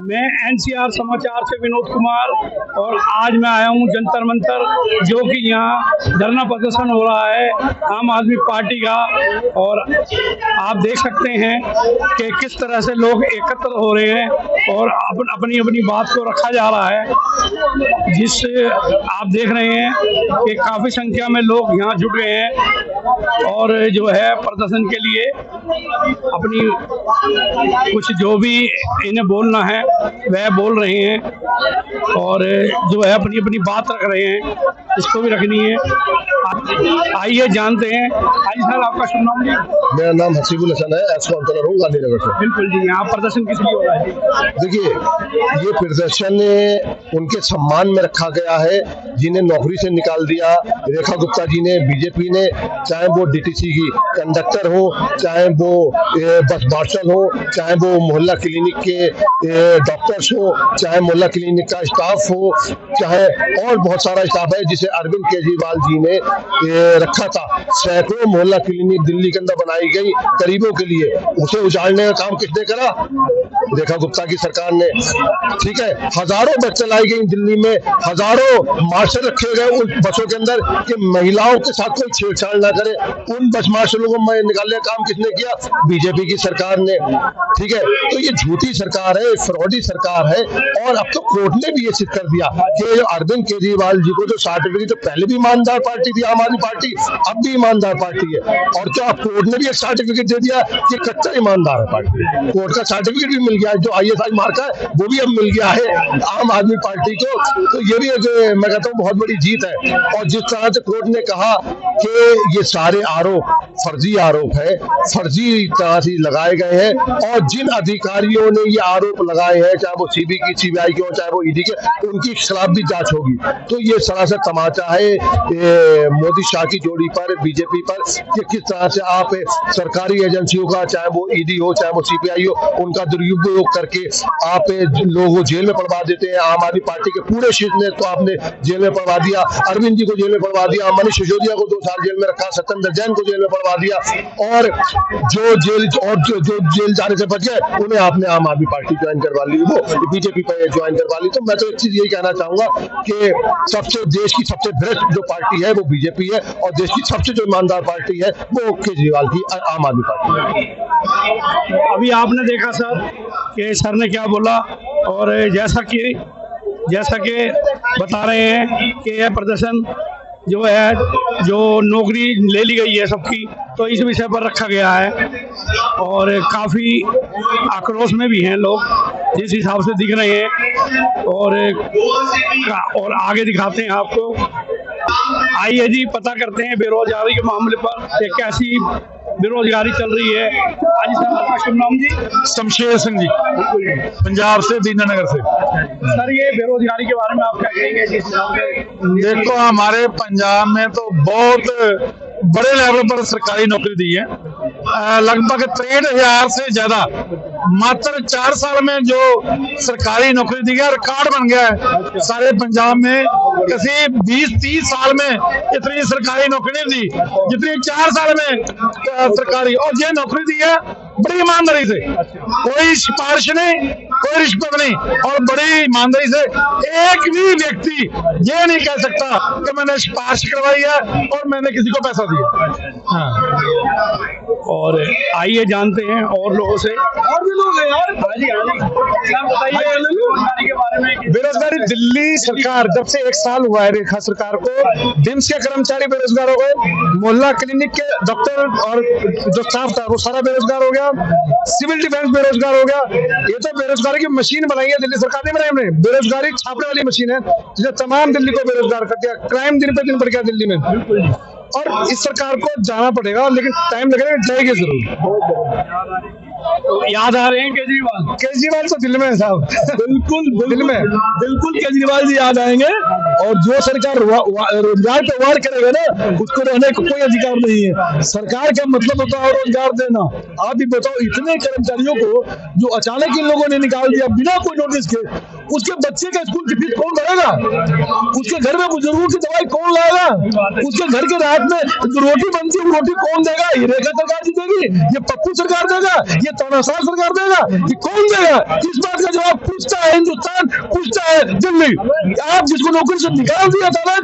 मैं एनसीआर समाचार से विनोद कुमार और आज मैं आया हूँ जंतर मंतर, जो कि यहाँ धरना प्रदर्शन हो रहा है आम आदमी पार्टी का। और आप देख सकते हैं कि किस तरह से लोग एकत्र हो रहे हैं और अपनी अपनी बात को रखा जा रहा है, जिससे आप देख रहे हैं कि काफ़ी संख्या में लोग यहाँ जुट गए हैं और जो है प्रदर्शन के लिए अपनी कुछ जो भी इन्हें बोलना है वह बोल रहे हैं और जो है अपनी अपनी बात रख रहे हैं, इसको भी रखनी है। आइए जानते हैं। हाजी सर, आपका शुभ नाम जी? मेरा नाम हसीबुल हसन है, एस काउंसलर हूँ गांधीनगर से। बिल्कुल जी। यहाँ प्रदर्शन किस लिए हो रहा है? देखिए, ये प्रदर्शन उनके सम्मान में रखा गया है जिन्हें नौकरी से निकाल दिया रेखा गुप्ता जी ने, बीजेपी ने, चाहे वो डीटीसी की कंडक्टर हो, चाहे वो बस मार्शल हो, चाहे वो मोहल्ला क्लिनिक के डॉक्टर्स हो, चाहे मोहल्ला क्लिनिक का स्टाफ हो, चाहे और बहुत सारा स्टाफ है जिसे अरविंद केजरीवाल जी ने रखा था। सैकड़ों मोहल्ला क्लिनिक दिल्ली के अंदर बनाई गई गरीबों के लिए, उसे उजाड़ने का काम किसने करा? रेखा गुप्ता की सरकार ने। ठीक है, हजारों बस चलाई गई दिल्ली में, हजारों मार्शल रखे गए उन बसों के अंदर कि महिलाओं के साथ कोई छेड़छाड़ ना करे। उन बस मार्शलों को निकालने का काम किसने किया? बीजेपी की सरकार ने। ठीक है, तो ये झूठी सरकार है, फ्रॉडी सरकार है। और अब तो कोर्ट ने भी ये सिद्ध कर दिया कि अरविंद केजरीवाल जी को जो सर्टिफिकेट, तो पहले भी ईमानदार पार्टी थी आम आदमी पार्टी, अब भी ईमानदार पार्टी है। और क्या कोर्ट ने भी एक सर्टिफिकेट दे दिया कि कच्चा ईमानदार है पार्टी। कोर्ट का सर्टिफिकेट भी मिल गया है, जो ISI मार्क है वो भी अब मिल गया है आम आदमी पार्टी को। तो ये भी एक, मैं कहता हूँ, बहुत बड़ी जीत है। और जिस तरह से कोर्ट ने कहा कि ये सारे आरोप फर्जी आरोप है, फर्जी तरह से लगाए गए हैं, और जिन अधिकारियों ने ये आरोप लगाए हैं, चाहे वो CBI के हो, चाहे वो ED के, उनके खिलाफ भी जांच होगी। तो ये सरासर तमाचा है मोदी शाह की जोड़ी पर, बीजेपी पर, कि किस तरह से आप सरकारी एजेंसियों का, चाहे वो ED हो, चाहे वो CBI हो, उनका दुरुपयोग करके आप लोगों को जेल में पड़वा देते हैं। आम आदमी पार्टी के पूरे शीर्ष ने तो आपने जेल में पड़वा दिया, अरविंद जी को जेल में पड़वा दिया, मनीष सिसोदिया को 2 साल जेल में रखा, सत्येंद्र जैन को जेल में पड़वा दिया, और जो जेल जाने से बच गए उन्हें आपने आम आदमी पार्टी ज्वाइन करवा ली, वो बीजेपी पर ज्वाइन करवा ली। तो मैं तो एक चीज यही कहना चाहूंगा कि देश की सबसे भ्रष्ट जो पार्टी है वो बीजेपी है, और देश की सबसे जो ईमानदार पार्टी है वो केजरीवाल की आम आदमी पार्टी है। अभी आपने देखा सर कि सर ने क्या बोला, और जैसा कि बता रहे हैं कि यह प्रदर्शन जो है, जो नौकरी ले ली गई है सबकी, तो इस विषय पर रखा गया है। और काफ़ी आक्रोश में भी हैं लोग, जिस हिसाब से दिख रहे हैं। और आगे दिखाते हैं आपको। आइए जी, पता करते हैं बेरोजगारी के मामले पर कि कैसी बेरोजगारी चल रही है। आज सर, आपका शुभ नाम जी? शमशेर सिंह जी, पंजाब से, दीनानगर से। सर, ये बेरोजगारी के बारे में आप क्या कहेंगे? जिस हिसाब से देखो, हमारे पंजाब में तो बहुत बड़े लेवल पर सरकारी नौकरी दी है, लगभग 63,000 से ज्यादा मात्र 4 साल में जो सरकारी नौकरी दी है, रिकॉर्ड बन गया है सारे पंजाब में। किसी 20-30 साल में इतनी सरकारी नौकरी दी जितनी 4 साल में सरकारी। और ये नौकरी दी है बड़ी ईमानदारी से, कोई सिफारिश नहीं, कोई रिश्वत नहीं, और बड़ी ईमानदारी से। एक भी व्यक्ति ये नहीं कह सकता कि मैंने सिफारिश करवाई है और मैंने किसी को पैसा दिया। हाँ। और आइए जानते हैं और लोगों से, और भी लोग हैं यार। बताइए बेरोजगारी के बारे में। बेरोजगारी, दिल्ली सरकार जब से 1 साल हुआ है रेखा सरकार को, DIMS के कर्मचारी बेरोजगार हो गए, मोहल्ला क्लिनिक के डॉक्टर और जो स्टाफ था वो सारा बेरोजगार हो गया, सिविल डिफेंस बेरोजगार हो गया। ये तो बेरोजगारी की मशीन बनाई है दिल्ली सरकार ने, बनाई हमने। बेरोजगारी छापने वाली मशीन है जिसने तमाम दिल्ली को बेरोजगार कर दिया। क्राइम दिन पे दिन बढ़ गया दिल्ली में, और इस सरकार को जाना पड़ेगा, लेकिन टाइम लगेगा, जाएगी जरूर। तो याद आ रहे हैं केजरीवाल तो दिल में है साहब, बिल्कुल केजरीवाल जी याद आएंगे। और जो सरकार रोजगार पे वार करेगा ना, उसको रहने का कोई अधिकार नहीं है। सरकार का मतलब होता है रोजगार देना। आप भी बताओ, इतने कर्मचारियों को जो अचानक इन लोगों ने निकाल दिया बिना कोई नोटिस के, उसके बच्चे का स्कूल की फीस कौन भरेगा? उसके घर में बुजुर्गों की दवाई कौन लाएगा? उसके घर के रात में जो रोटी बनती है वो रोटी कौन देगा? ये रेखा सरकार जी देगी? ये पप्पू सरकार देगा? ये तानाशाह सरकार देगा? ये कौन देगा? इस बात का जवाब पूछता हिंदुस्तान, पूछता है दिल्ली। आप जिसको नौकरी से निकाल दिया था ना,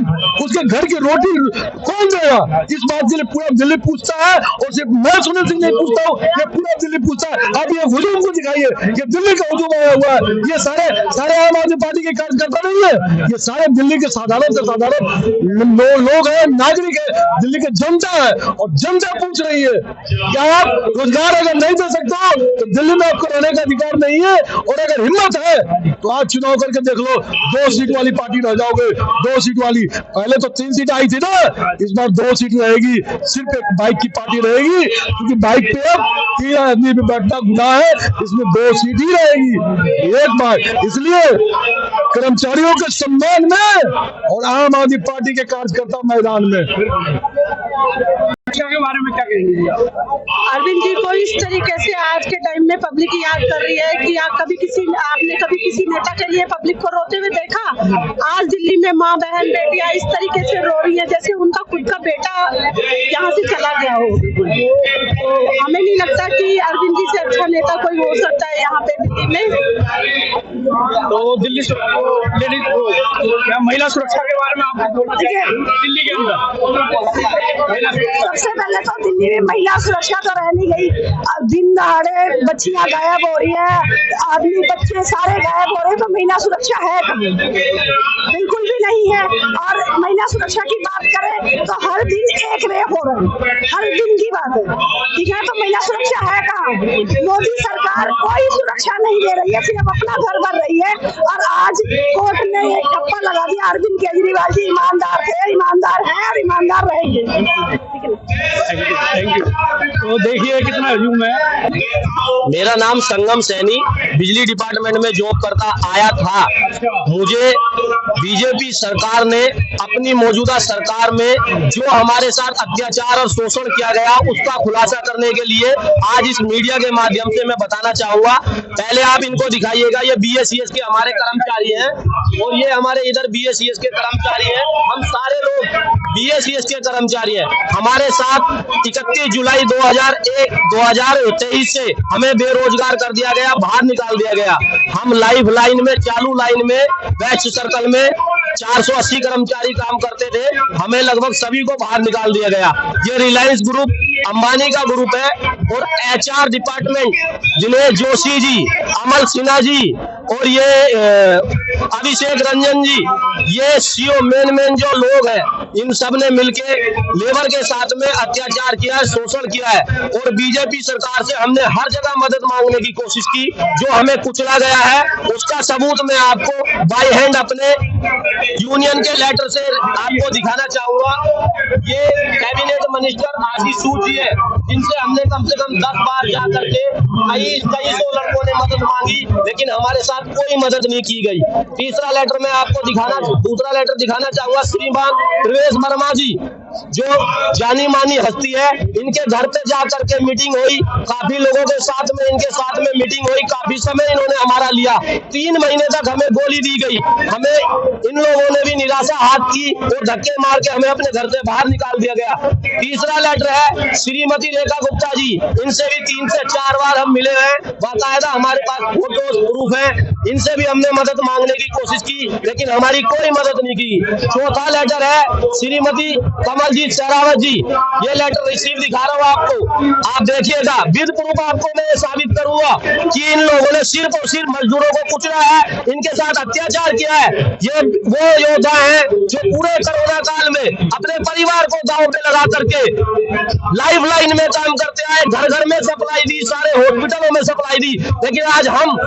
उसके घर की रोटी कौन देगा? इस बात के लिए पूरा दिल्ली पूछता है, और सिर्फ मैं सुनील सिंह नहीं पूछता हूँ, ये पूरा दिल्ली पूछता है। आप ये हुजूम को दिखाइए कि दिल्ली का हुजूम आया हुआ है। ये सारे आम आदमी पार्टी के कार्यकर्ता नहीं है, ये सारे दिल्ली के साधारण से साधारण लोग हैं, नागरिक है, दिल्ली की जनता है। और जनता पूछ रही है क्या आप रोजगार अगर नहीं दे सकते हो तो दिल्ली में आपको रहने का अधिकार नहीं है। और अगर हिम्मत है तो आज चुनाव करके देख लो, 2 सीट वाली पार्टी रह जाओगे। 2 सीट वाली, पहले तो 3 सीट आई थी ना, इस बार 2 सीट रहेगी। सिर्फ एक बाइक की पार्टी रहेगी, क्योंकि बाइक पे अब 3 आदमी पे बैठना गुनाह है, इसमें 2 सीट ही रहेगी एक बार। इसलिए कर्मचारियों के सम्मान में और आम आदमी पार्टी के कार्यकर्ता मैदान में। के बारे में क्या कहेंगे? अरविंद जी को इस तरीके से आज के टाइम में पब्लिक याद कर रही है कि आपने कभी किसी नेता के लिए पब्लिक को रोते हुए देखा? आज दिल्ली में माँ बहन बेटियां इस तरीके से रो रही है जैसे उनका खुद का बेटा यहाँ से चला गया हो। तो हमें नहीं लगता कि अरविंद जी से अच्छा नेता कोई हो सकता है यहाँ पे दिल्ली में। तो दिल्ली महिला सुरक्षा के बारे में आपको बोलना चाहिए दिल्ली के अंदर। सबसे पहले तो दिल्ली में महिला सुरक्षा तो रह नहीं गई। दिन दहाड़े बच्चियां गायब हो रही है, आदमी बच्चे सारे गायब हो रहे हैं, तो महिला सुरक्षा है कहीं? बिल्कुल भी नहीं है। और महिला सुरक्षा की बात करें तो हर दिन एक रेप हो रहा है, हर दिन की बात है, ठीक है? तो महिला सुरक्षा है कहाँ? मोदी सरकार कोई सुरक्षा नहीं दे रही है, सिर्फ अपना घर भर रही है। और आज कोर्ट ने एक ठप्पा लगा दिया, अरविंद केजरीवाल जी ईमानदार थे, ईमानदार है और ईमानदार रहेंगे। Thank you. तो देखिए कितना हजूम है। मेरा नाम संगम सैनी, बिजली डिपार्टमेंट में जॉब करता आया था। मुझे बीजेपी सरकार ने अपनी मौजूदा सरकार में जो हमारे साथ अत्याचार और शोषण किया गया उसका खुलासा करने के लिए आज इस मीडिया के माध्यम से मैं बताना चाहूंगा। पहले आप इनको दिखाइएगा, ये BACS के हमारे कर्मचारी हैं और ये हमारे इधर BACS के कर्मचारी हैं। हम सारे लोग BACS के कर्मचारी हैं। हमारे साथ 31 जुलाई 2023 से हमें बेरोजगार कर दिया गया, बाहर निकाल दिया गया। हम लाइफ लाइन में, चालू लाइन में, बैच सर्कल में 480 कर्मचारी काम करते थे, हमें लगभग सभी को बाहर निकाल दिया गया। ये रिलायंस ग्रुप अंबानी का ग्रुप है और HR डिपार्टमेंट दिनेश जोशी जी, अमल सिन्हा जी और ये अभिषेक रंजन जी, ये CO मेन जो लोग हैं, इन सब ने मिलके लेबर के साथ में अत्याचार किया है, शोषण किया है। और बीजेपी सरकार से हमने हर जगह मदद मांगने की कोशिश की, जो हमें कुचला गया है उसका सबूत मैं आपको बाय हैंड अपने यूनियन के लेटर से आपको दिखाना चाहूंगा। ये कैबिनेट मिनिस्टर आशीष सूद जी है, जिनसे हमने कम से कम 10 बार जा करके कई सौ लड़कों ने मदद मांगी, लेकिन हमारे साथ कोई मदद नहीं की गई। दूसरा लेटर दिखाना चाहूंगा श्रीमान प्रवेश वर्मा जी, जो जानी मानी हस्ती है। इनके घर पे जा करके मीटिंग हुई, काफी लोगों के साथ में इनके साथ में मीटिंग हुई, काफी समय इन्होंने हमारा लिया। 3 महीने तक हमें गोली दी गई, हमें इन लोगों ने भी निराशा हाथ की और धक्के मार के हमें अपने घर से बाहर निकाल दिया गया। तीसरा लेटर है श्रीमती रेखा गुप्ता जी, इनसे भी 3 से 4 बार हम मिले हैं, बाकायदा हमारे पास फोटो प्रूफ है। इनसे भी हमने मदद मांगने की कोशिश की, लेकिन हमारी कोई मदद नहीं की। चौथा लेटर है श्रीमती कमलजीत शेरावत जी, ये लेटर रिसीव दिखा रहा हूँ आपको, आप देखिएगा। विद प्रूफ आपको मैं साबित करूंगा कि इन लोगों ने सिर्फ और सिर्फ मजदूरों को कुचला है, इनके साथ अत्याचार किया है। ये वो योद्धा है जो पूरे कोरोना काल में अपने परिवार को दांव पे लगा करके लाइफ लाइन में काम करते आए, घर घर में सप्लाई दी, सारे हॉस्पिटलों में सप्लाई दी। लेकिन आज हम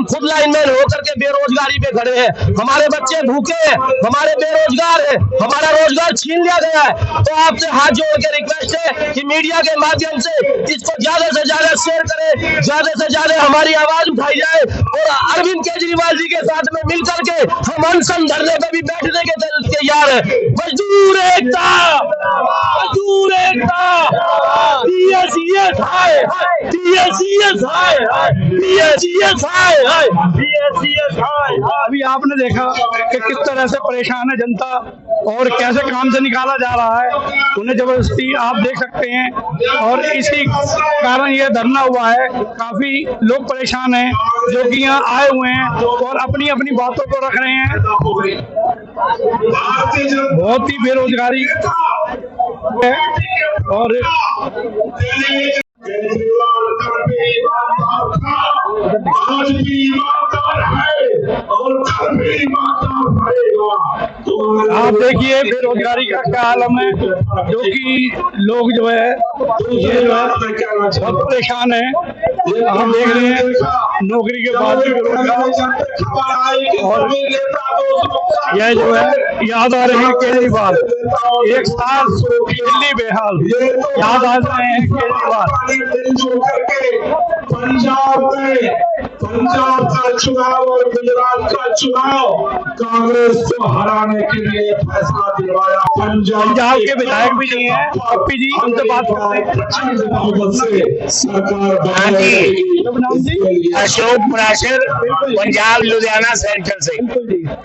खुद लाइनमैन होकर के बेरोजगारी पे खड़े हैं, हमारे बच्चे भूखे हैं, हमारे बेरोजगार हैं, हमारा रोजगार छीन लिया गया है। तो आपसे हाथ जोड़ के रिक्वेस्ट है कि मीडिया के माध्यम से इसको ज्यादा से ज्यादा शेयर करें, ज्यादा से ज्यादा हमारी आवाज उठाई जाए और अरविंद केजरीवाल जी के साथ में मिलकर के हम अनशन धरने पे भी बैठने के तैयार है। मजदूर एकता, मजदूर एकता, BACS हाय, BACS हाय, BACS हाय, BACS हाय। अभी अभी आपने देखा कि किस तरह से परेशान है जनता और कैसे काम से निकाला जा रहा है उन्हें, जबरदस्ती आप देख सकते हैं। और इसी कारण ये धरना हुआ है। काफी लोग परेशान हैं जो कि यहाँ आए हुए हैं और अपनी अपनी बातों को रख रहे हैं। बहुत ही बेरोजगारी है और आज भी ईमानदार है और कल भी ईमानदार रहेगा। आप देखिए बेरोजगारी का क्या आलम है, जो कि लोग जो है ये जो है बहुत परेशान है। हम देख रहे हैं नौकरी के बाद भी बेरोजगार, और यह जो है याद आ रहे हैं केजरीवाल, एक साल दिल्ली बेहाल, याद आ रहे हैं केजरीवाल। पंजाब का चुनाव और गुजरात का चुनाव कांग्रेस को हराने के लिए फैसला दिलवाया। पंजाब के विधायक भी नहीं है, पप्पी जी उनसे बात करते हैं। सरकार अशोक पराशर, पंजाब लुधियाना सेंट्रल से।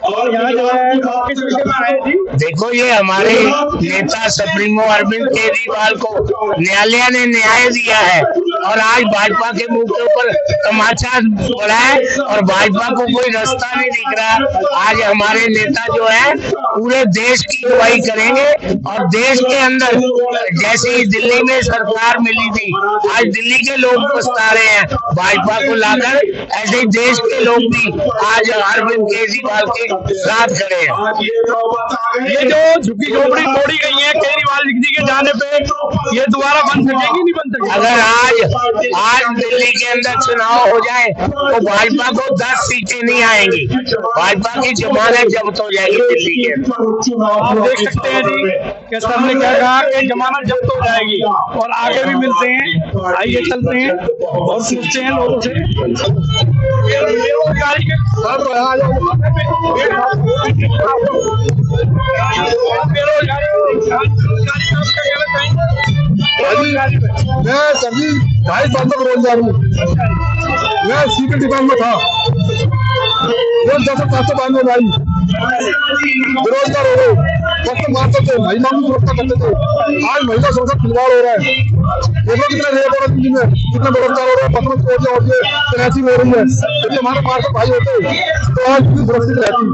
और यहाँ जो है किस विषय में आए जी? देखो, ये हमारे नेता सुप्रीमो अरविंद केजरीवाल को न्यायालय ने न्याय दिया है और आज भाजपा के मुंह के ऊपर तमाचा पड़ा है और भाजपा को कोई रास्ता नहीं दिख रहा। आज हमारे नेता जो है पूरे देश की अगुवाई करेंगे और देश के अंदर जैसे ही दिल्ली में सरकार मिली थी, आज दिल्ली के लोग पछता रहे हैं भाजपा को लाकर, ऐसे ही देश के लोग भी आज अरविंद केजरीवाल के साथ खड़े हैं। ये जो झुग्गी झोपड़ी तोड़ी गई है केजरीवाल जी के जाने पे, ये दोबारा बन सकेगी नहीं बन सकेगी? अगर आज दिल्ली के अंदर चुनाव हो जाए तो भाजपा को 10 सीटें नहीं आएंगी, भाजपा की जमानत जब्त हो जाएगी दिल्ली के अंदर। आप देख सकते हैं जी कि सर ने क्या कहा कि जमानत जब्त हो जाएगी। और आगे भी मिलते हैं, आइए चलते हैं और पूछते हैं लोगों से। बेरोजगारी के मैं सभी 2.5 साल तक रोजगार हूँ। मैं सीक्रेट डिपार्टमेंट में था, 10,592 भाई बेरोजगार हो गए। वक्त मारते थे, महिलाओं की सुरक्षा करते थे, आज महिला सुरक्षा खिलवाड़ हो रहा है। देखो कितने रेप हो रहे दिल्ली में, कितने बेरोजगार हो रहे हैं, पत्रों की हो तैनाती हो रही है। यदि हमारे पार्षद भाई होते तो आज भी सुरक्षित रहती।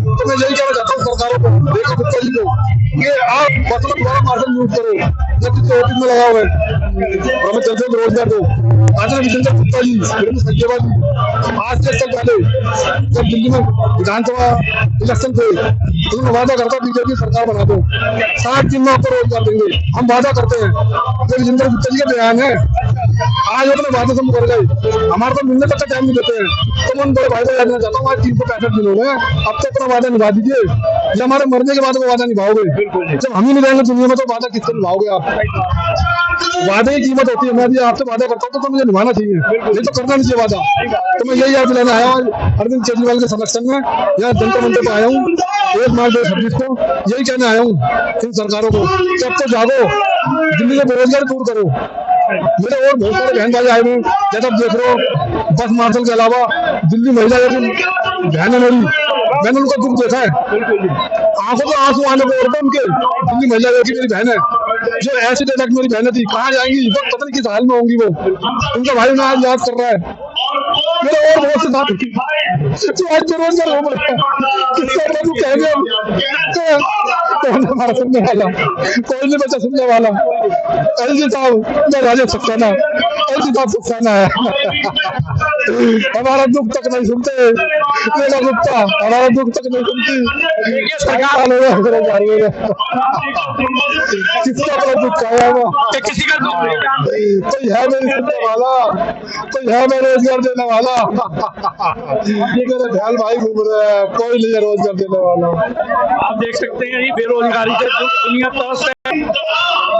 तो मैं यही कहना चाहता हूँ सरकारों को, रेखा गुप्ता जी को, कि आप बसों में दोबारा मार्शल यूज करो, जब कितने ऑफिस में लगा हुआ है हमें चलते रोजगार दो। आज विजेंद्र गुप्ता जी, सज्जेवा जी, आज से साल पहले जब दिल्ली में विधानसभा इलेक्शन थे तो उन्होंने वादा करता बीजेपी सरकार बना दो, 60 दिन में आपको रोजगार देंगे, हम वादा करते हैं। ये विजेंद्र गुप्ता जी का बयान है। आज अपने वादे से मुकर गए, हमारे को मिलने तक का टाइम नहीं देते हैं। तो मैं बड़े भाई को याद चाहता हूँ, आज 365 दिन हो गए, अब तो अपना वादा निभा दीजिए। ये हमारे मरने के बाद वो वादा निभाओगे, जब हम ही नहीं रहेंगे दुनिया में तो वादा किससे निभाओगे आप? वादे की कीमत होती है। मैं भी आपसे वादा करता हूँ तो मुझे निभाना चाहिए, नहीं तो करना नहीं चाहिए वादा। तो मैं यही याद दिलाना आया हूँ अरविंद केजरीवाल के समर्थन में, यहाँ जनता मंच पे आया हूँ 1 मार्च 2026 को। यही कहने आया हूँ इन सरकारों को, अब तो जागो, दिल्ली में बेरोजगारी दूर करो। मेरे और बहुत सारे बहन भाई आए हुए, जैसे आप देख रहे हो बस मार्शल के अलावा दिल्ली महिला बहन है मेरी, मैंने उनका दुख देखा है, आंखों में आंसू आने को और उनके। दिल्ली महिला की मेरी बहन है, जो ऐसी अटैक मेरी बहन थी, कहाँ जाएंगी वो पता नहीं किस हाल में होंगी वो। उनका भाई उन्हें आज याद कर रहा है। मेरे और बहुत से साथ जो आज बेरोजगार हो रहे हैं, किससे कहेंगे कौन हमारा सुनने वाला, कोई नहीं बचा सुनने वाला। एलजी साहब, मैं राजेश सक्सेना, एलजी साहब सक्सेना है, हमारा दुख तक नहीं सुनते। मेरा गुप्ता हमारा दुख तक नहीं सुनती सरकार किसका अपना दुख आया हुआ, किसी का दुख कोई है मेरी सुनने वाला, कोई है मेरे रोजगार देने वाला। मेरे ख्याल भाई घूम रहे हैं, कोई नहीं है रोजगार देने वाला। आप देख सकते हैं ये बेरोजगारी से दुनिया तरस है,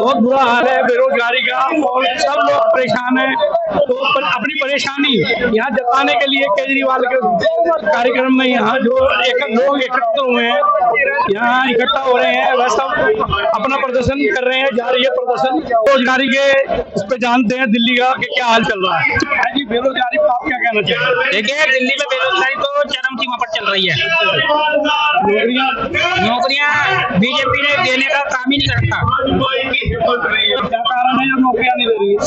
बहुत बुरा हाल है बेरोजगारी का और सब लोग परेशान हैं। तो अपनी परेशानी यहाँ जताने के लिए केजरीवाल के कार्यक्रम में यहाँ जो लोग एकत्र हुए हैं, यहाँ इकट्ठा हो रहे हैं, वह सब अपना प्रदर्शन कर रहे हैं। जा रही है प्रदर्शन बेरोजगारी के उस पर, जानते हैं दिल्ली का कि क्या हाल चल रहा है जी। बेरोजगारी पर आप क्या कहना चाहिए? देखिए, दिल्ली में बेरोजगारी तो चरम सीमा पर चल रही है। नौकरियां बीजेपी ने देने का काम ही नहीं रखा। क्या कारण है जो नौकरियां नहीं दे रही है?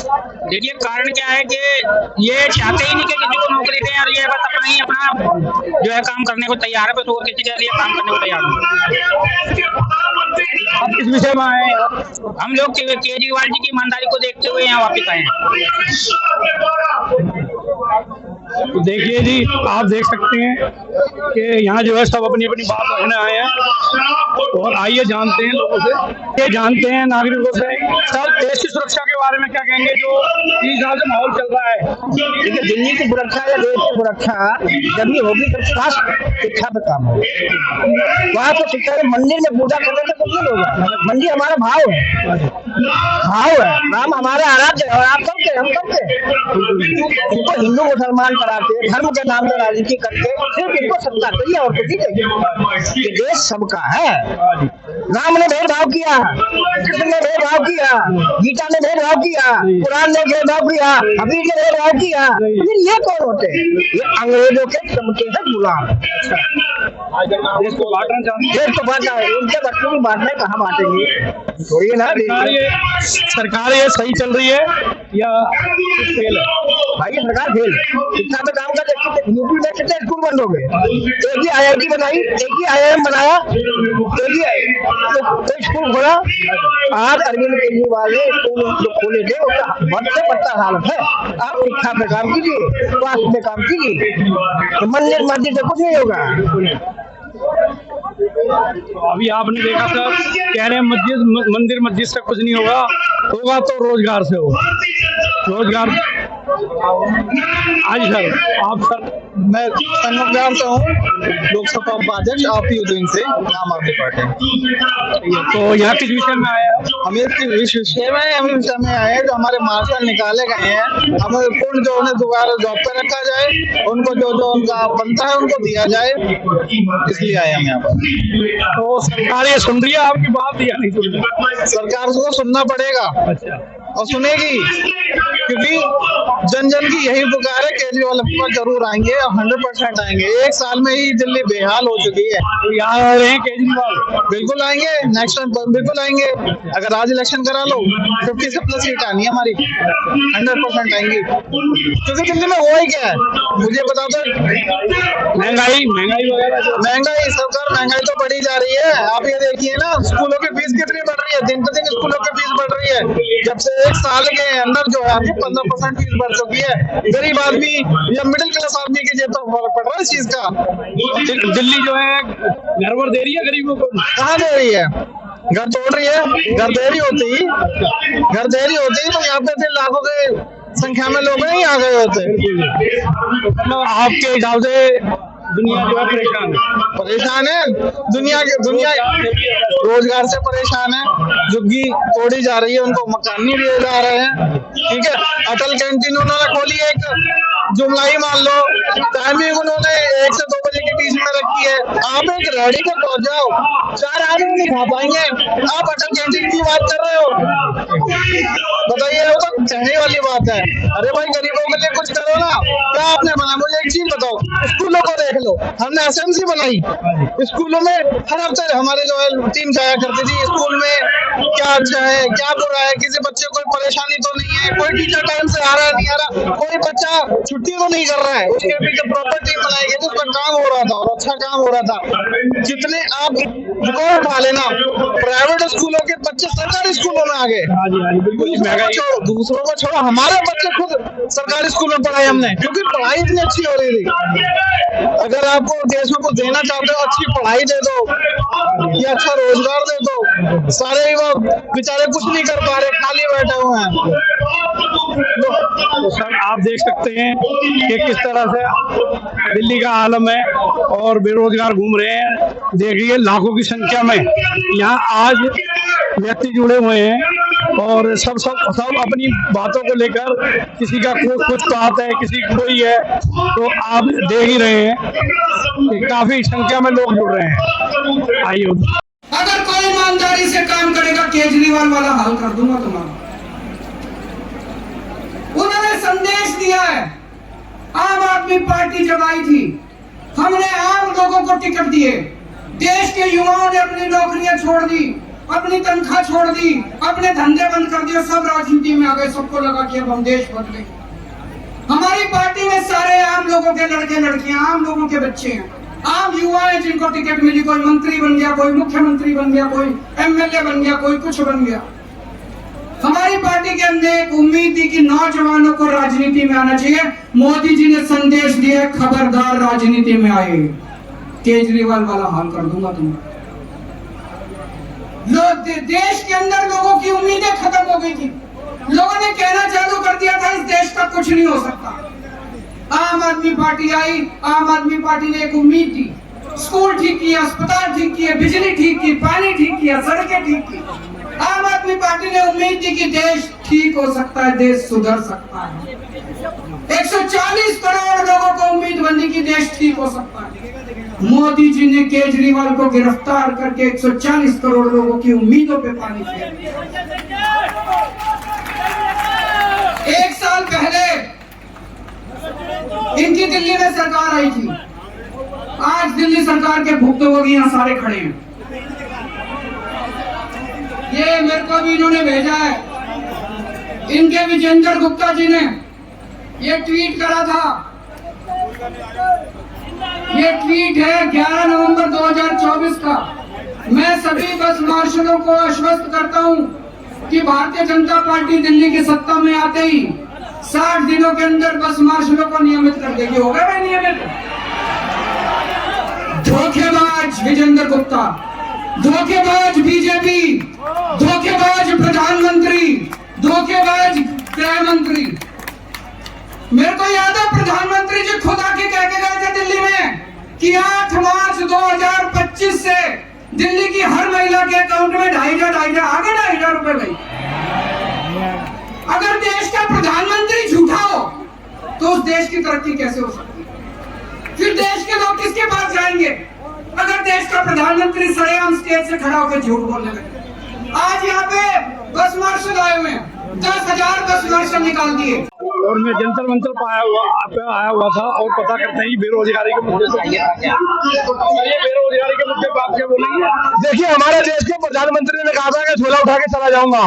देखिए कारण क्या है कि ये चाहते ही नहीं कि किसी को नौकरी दें, और ये बस अपना जो है काम करने को तैयार है, बस और किसी के लिए काम करने को तैयार नहीं। आप किस विषय में आए हैं? हम लोग केजरीवाल जी की ईमानदारी को देखते हुए यहाँ वापिस आए हैं। तो देखिए जी, आप देख सकते हैं कि यहाँ जो है सब अपनी अपनी बात रखने आए हैं, और आइए जानते हैं लोगों से, ये जानते हैं नागरिकों से सर देश की सुरक्षा के बारे में क्या कहेंगे जो इस हिसाब से माहौल चल रहा है। देखिए दिल्ली की सुरक्षा या देश की सुरक्षा जब भी होगी तो शिक्षा पे काम होगा। वहाँ तो शिक्षा के मंदिर में पूजा करने से कुछ नहीं होगा। मंदिर हमारा भाव है, राम हमारे आराध्य है, और आप सबके हम सबके। इनको हिंदू मुसलमान कराते धर्म के नाम पर राजनीति करके सिर्फ इनको सत्ता चाहिए और कुछ नहीं चाहिए। ये देश सबका है। राम ने भेदभाव किया, कृष्ण ने भेदभाव किया, गीता ने भेदभाव किया, कुरान ने भेदभाव किया, हबीब ने भेदभाव किया। ये कौन होते हैं? ये अंग्रेजों के चमके से गुलाम। देश को बांटना चाहते हैं, देश को बांटा है, उनके बच्चों की बांटना कहाँ बांटेंगे? थोड़ी ना सरकार ये सही चल रही है या फेल है? भाई सरकार फेल। शिक्षा पे काम कर यूपी में कितने स्कूल बंद हो गए? एक ही IIT बनाई, एक ही IIM बनाया, एक ही स्कूल खोला। आज अरविंद केजरीवाल ने स्कूल जो खोले थे उसका बढ़ते बढ़ता हालत है। आप शिक्षा पे काम कीजिए, स्वास्थ्य पे काम कीजिए, मंदिर मस्जिद से कुछ नहीं होगा। तो अभी आपने देखा सर कह रहे हैं मंदिर मस्जिद से कुछ नहीं होगा तो रोजगार से होगा। रोजगार आज सर आप सर मैं संगम ग्राम से हूँ, लोकसभा उपाध्यक्ष APUदीन से, आम आदमी पार्टी। तो यहाँ किस विषय में आया? हम इस विषय में आए हैं जो हमारे मार्शल निकाले गए हैं, हमें पूर्ण जो उन्हें दोबारा जॉब पर रखा जाए, उनको जो उनका बनता है उनको दिया जाए, इसलिए आए हम यहाँ पर। तो सरकार ये सुन रही है आपकी बात या नहीं सुन रही? सरकार को सुनना पड़ेगा और सुनेगी, क्योंकि जन जन की यही पुकार है। केजरीवाल पर जरूर आएंगे और 100% आएंगे। एक साल में ही दिल्ली बेहाल हो चुकी है। तो यहाँ आ रहे हैं केजरीवाल? बिल्कुल आएंगे, नेक्स्ट टाइम बिल्कुल आएंगे। अगर आज इलेक्शन करा लो 50 से प्लस सीट आनी है हमारी, 100% आएंगी। क्योंकि दिल्ली में हुआ ही क्या है मुझे बता दो। महंगाई वगैरह, महंगाई सरकार महंगाई तो बढ़ी जा रही है। आप ये देखिए ना, स्कूलों की फीस कितनी बढ़ रही है, दिन पर दिन स्कूलों की फीस बढ़ रही है। जब से एक साल के अंदर जो है आपकी 15% फीस बढ़ चुकी है। गरीब आदमी या मिडिल क्लास आदमी की जेब पर फर्क पड़ रहा है इस चीज का। दिल्ली जो है घर वर दे रही है गरीबों को? कहाँ दे रही है? घर तोड़ रही है। घर दे रही होती तो यहाँ पे लाखों के संख्या में लोग नहीं आ गए होते। मतलब आपके हिसाब से दुनिया जो है परेशान है। दुनिया रोजगार से परेशान है। झुग्गी तोड़ी जा रही है, उनको मकान नहीं दिए जा रहे हैं। ठीक है, अटल कैंटीन उन्होंने खोली है, एक जुमला ही मान लो, टाइमिंग उन्होंने 1 से 2 बजे के बीच में रखी है। आप एक रेडी पे पहुंच जाओ, 4 आदमी नहीं खा पाएंगे। आप अटल कैंटीन की बात कर रहे हो, बताइए, वो तो कहने वाली बात है। अरे भाई गरीबों के लिए कुछ करो ना। क्या आपने बना? मुझे एक चीज बताओ, स्कूलों को देख लो, हमने SMC बनाई, स्कूलों में हर हफ्ते हमारे जो है टीम जाया करती थी स्कूल में, क्या अच्छा है क्या बुरा है, किसी बच्चे को परेशानी तो नहीं है, कोई टीचर टाइम से आ रहा है नहीं आ रहा, कोई बच्चा छुट्टी तो नहीं कर रहा है, उसके पीछे प्रॉपर टीम बनाई गई, उसका काम हो रहा था और अच्छा काम हो रहा था। जितने आप रिकॉर्ड उठा लेना, प्राइवेट स्कूलों के बच्चे सरकारी स्कूलों में आ गए। दूसरों को छोड़ो, हमारे बच्चे खुद सरकारी स्कूल में पढ़ाए हमने, क्योंकि पढ़ाई इतनी अच्छी हो रही थी। अगर आपको देश में कुछ देना चाहते हो, अच्छी पढ़ाई दे दो या अच्छा रोजगार दे दो। सारे युवा बेचारे कुछ नहीं कर पा रहे, खाली बैठे हुए हैं। तो सर आप देख सकते हैं कि किस तरह से दिल्ली का आलम है और बेरोजगार घूम रहे हैं। देखिए लाखों की संख्या में यहाँ आज व्यक्ति जुड़े हुए हैं और सब अपनी बातों को लेकर, किसी का कुछ बात है, किसी कोई है, तो आप देख ही रहे हैं कि काफी संख्या में लोग जुड़ रहे हैं। आइए, अगर कोई ईमानदारी से काम करेगा, केजरीवाल वाला हाल कर दूंगा तुम्हारा। उन्होंने संदेश दिया है, आम आदमी पार्टी जब आई थी, हमने आम लोगों लोगों को टिकट दिए। देश के युवाओं ने अपनी नौकरियां छोड़ दी, अपनी तनख्वाह छोड़ दी, अपने धंधे बंद कर दिए, सब राजनीति में आ गए। सबको लगा कि अब हम देश बदलेंगे। हमारी पार्टी में सारे आम लोगों के लड़के लड़कियां, आम लोगों के बच्चे हैं, आम युवा हैं जिनको टिकट मिली। कोई मंत्री बन गया, कोई मुख्यमंत्री बन गया, कोई एमएलए बन गया, कोई कुछ बन गया। हमारी पार्टी के अंदर एक उम्मीद थी कि नौजवानों को राजनीति में आना चाहिए। मोदी जी ने संदेश दिया, खबरदार राजनीति में आए, केजरीवाल वाला हाल कर दूंगा तुम्हारा। देश के अंदर लोगों की उम्मीदें खत्म हो गई थी। लोगों ने कहना चालू कर दिया था इस देश का कुछ नहीं हो सकता। आम आदमी पार्टी आई, आम आदमी पार्टी ने एक उम्मीद दी, स्कूल ठीक किया, अस्पताल ठीक किए, बिजली ठीक की, पानी ठीक किया, सड़कें ठीक की। आम आदमी पार्टी ने उम्मीद दी कि देश ठीक हो सकता है, देश सुधर सकता है। 140 करोड़ लोगों को उम्मीद बनी कि देश ठीक हो सकता है। मोदी जी ने केजरीवाल को गिरफ्तार करके 140 करोड़ लोगों की उम्मीदों पे पानी फेर दिया। 1 साल पहले इनकी दिल्ली में सरकार आई थी। आज दिल्ली सरकार के भुक्तभोगी यहाँ सारे खड़े हैं। ये मेरे को भी इन्होंने भेजा है, इनके विजेंद्र गुप्ता जी ने ये ट्वीट करा था। ये ट्वीट है 11 नवंबर 2024 का। मैं सभी बस मार्शलों को आश्वस्त करता हूं कि भारतीय जनता पार्टी दिल्ली की सत्ता में आते ही 60 दिनों के अंदर बस मार्शलों को नियमित कर देगी। हो गया भाई नियमित? धोखेबाज विजेंद्र गुप्ता, धोखेबाज बीजेपी, धोखेबाज प्रधानमंत्री, धोखेबाज गृह मंत्री। मेरे को याद है प्रधानमंत्री जी खुद आके कह के गए थे दिल्ली में कि 8 मार्च 2025 से दिल्ली की हर महिला के अकाउंट में 2,500 आगे 2,500 रुपए भाई। अगर देश का प्रधानमंत्री झूठा हो तो उस देश की तरक्की कैसे हो सकती है? फिर देश के लोग किसके पास जाएंगे अगर देश का प्रधानमंत्री सरेआम स्टेज से खड़ा होकर झूठ बोलने लगे? आज यहाँ पे बस मार्शल आए हुए हैं, 10,000 बस मार्शल निकाल दिए। और मैं जंतर मंतर पर आया हुआ था और पता करते हैं बेरोजगारी के मुद्दे पे। बेरोजगारी के मुद्दे पर आप क्या बोलेंगे? देखिए, हमारे देश के प्रधानमंत्री ने कहा था कि झोला उठा के चला जाऊंगा।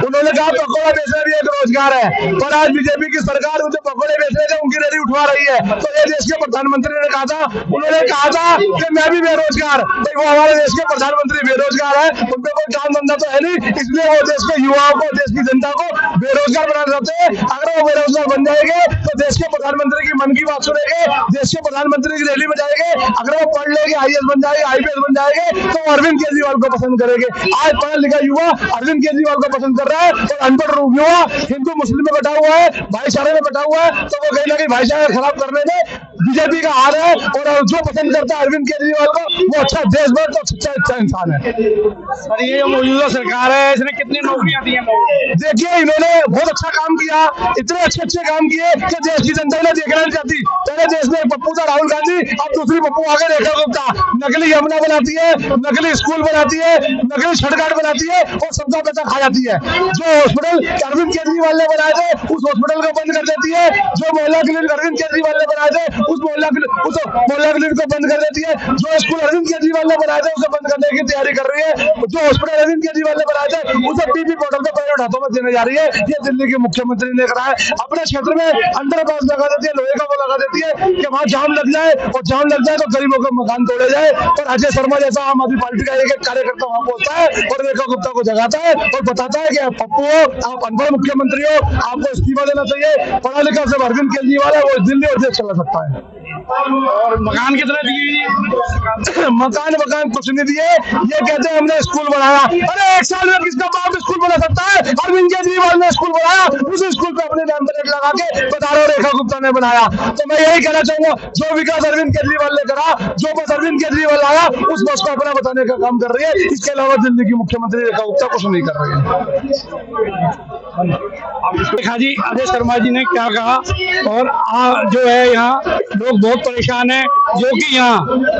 उन्होंने कहा पकौड़ा बेचना भी एक रोजगार है, पर आज बीजेपी की सरकार मुझे पकौड़े बेचने से उनकी रैली उठवा रही है। तो ये देश के प्रधानमंत्री ने कहा था, उन्होंने कहा था कि मैं भी बेरोजगार, तो वो हमारे देश के प्रधानमंत्री बेरोजगार है, उनपे कोई काम धंधा तो है नहीं, इसलिए वो देश के युवाओं को, देश की जनता को बेरोजगार बनाना चाहते हैं। अगर वो बेरोजगार बन जाएंगे तो देश के प्रधानमंत्री की मन की बात सुनेंगे, देश के प्रधानमंत्री की रैली में जाएंगे। अगर वो पढ़ लेंगे, IAS बन जाएंगे, IPS बन जाएंगे, तो अरविंद केजरीवाल को पसंद करेंगे। आज पढ़ा लिखा युवा अरविंद केजरीवाल को पसंद कर रहा है और अनपढ़ युवा हिंदू मुस्लिम में बटा हुआ है, भाईचारे में बटा हुआ है, तो वो कहीं ना कहीं भाईचारा खराब करने में बीजेपी का हार है। और जो पसंद करता है अरविंद केजरीवाल को, वो अच्छा देशभक्त और अच्छा इंसान है। सर, ये जो मौजूदा सरकार है, इसने कितनी नौकरियां दी हैं? देखिए, इन्होंने बहुत अच्छा काम किया, इतने अच्छे काम किए कि देश की जनता ने देखना नहीं चाहती। पहले देश में पप्पू था राहुल गांधी, अब दूसरी पप्पू आगे रेखा गुप्ता। नकली यमुना बनाती है, नकली स्कूल बनाती है, नकली सड़क बनाती है और सबका पैसा खा जाती है। जो हॉस्पिटल अरविंद केजरीवाल ने बनाए थे उस हॉस्पिटल को बंद कर देती है। जो मोहल्ला क्लिनिक अरविंद केजरीवाल ने बनाए थे उस मोहल्ला क्लिनिक को बंद कर देती है। जो स्कूल अरविंद केजरीवाल ने बनाए थे उसे बंद करने की तैयारी कर रही है। जो हॉस्पिटल अरविंद केजरीवाल ने बनाए थे उसे टीबी पोर्टल पर प्राइवेट हाथों में देने जा रही है। ये दिल्ली के मुख्यमंत्री ने करा है। अपने क्षेत्र में अंडरपास लगा देती है, लोहे का वो लगा देती है कि वहां जाम लग जाए, और जाम लग जाए तो गरीबों के मकान तोड़े जाए। और अजय शर्मा जैसा आम आदमी पार्टी का एक कार्यकर्ता वहां पहुंचता है और रेखा गुप्ता को जगाता है और बताता है कि पप्पू हो, आप अनपढ़ मुख्यमंत्री हो, आपको इस्तीफा देना चाहिए। पढ़ा लिखा सब अरविंद केजरीवाल है, वो दिल्ली और देश चला सकता है। और मकान कितने दिए? मकान कुछ नहीं दिए। ये कहते हैं हमने स्कूल बनाया। अरे 1 साल में किसका बाप स्कूल बना सकता है? अरविंद केजरीवाल ने स्कूल बनाया, उस स्कूल पे अपने नाम पर लगा के बता रहा रेखा गुप्ता ने बनाया। तो मैं यही कहना चाहूंगा, जो विकास अरविंद केजरीवाल ने करा, जो बस अरविंद केजरीवाल आया, उस बस को अपना बताने का काम कर रही है। इसके अलावा दिल्ली की मुख्यमंत्री रेखा गुप्ता कुछ नहीं कर रही है। देखा जी अजय शर्मा जी ने क्या कहा। और जो है यहाँ लोग बहुत परेशान हैं, जो कि यहाँ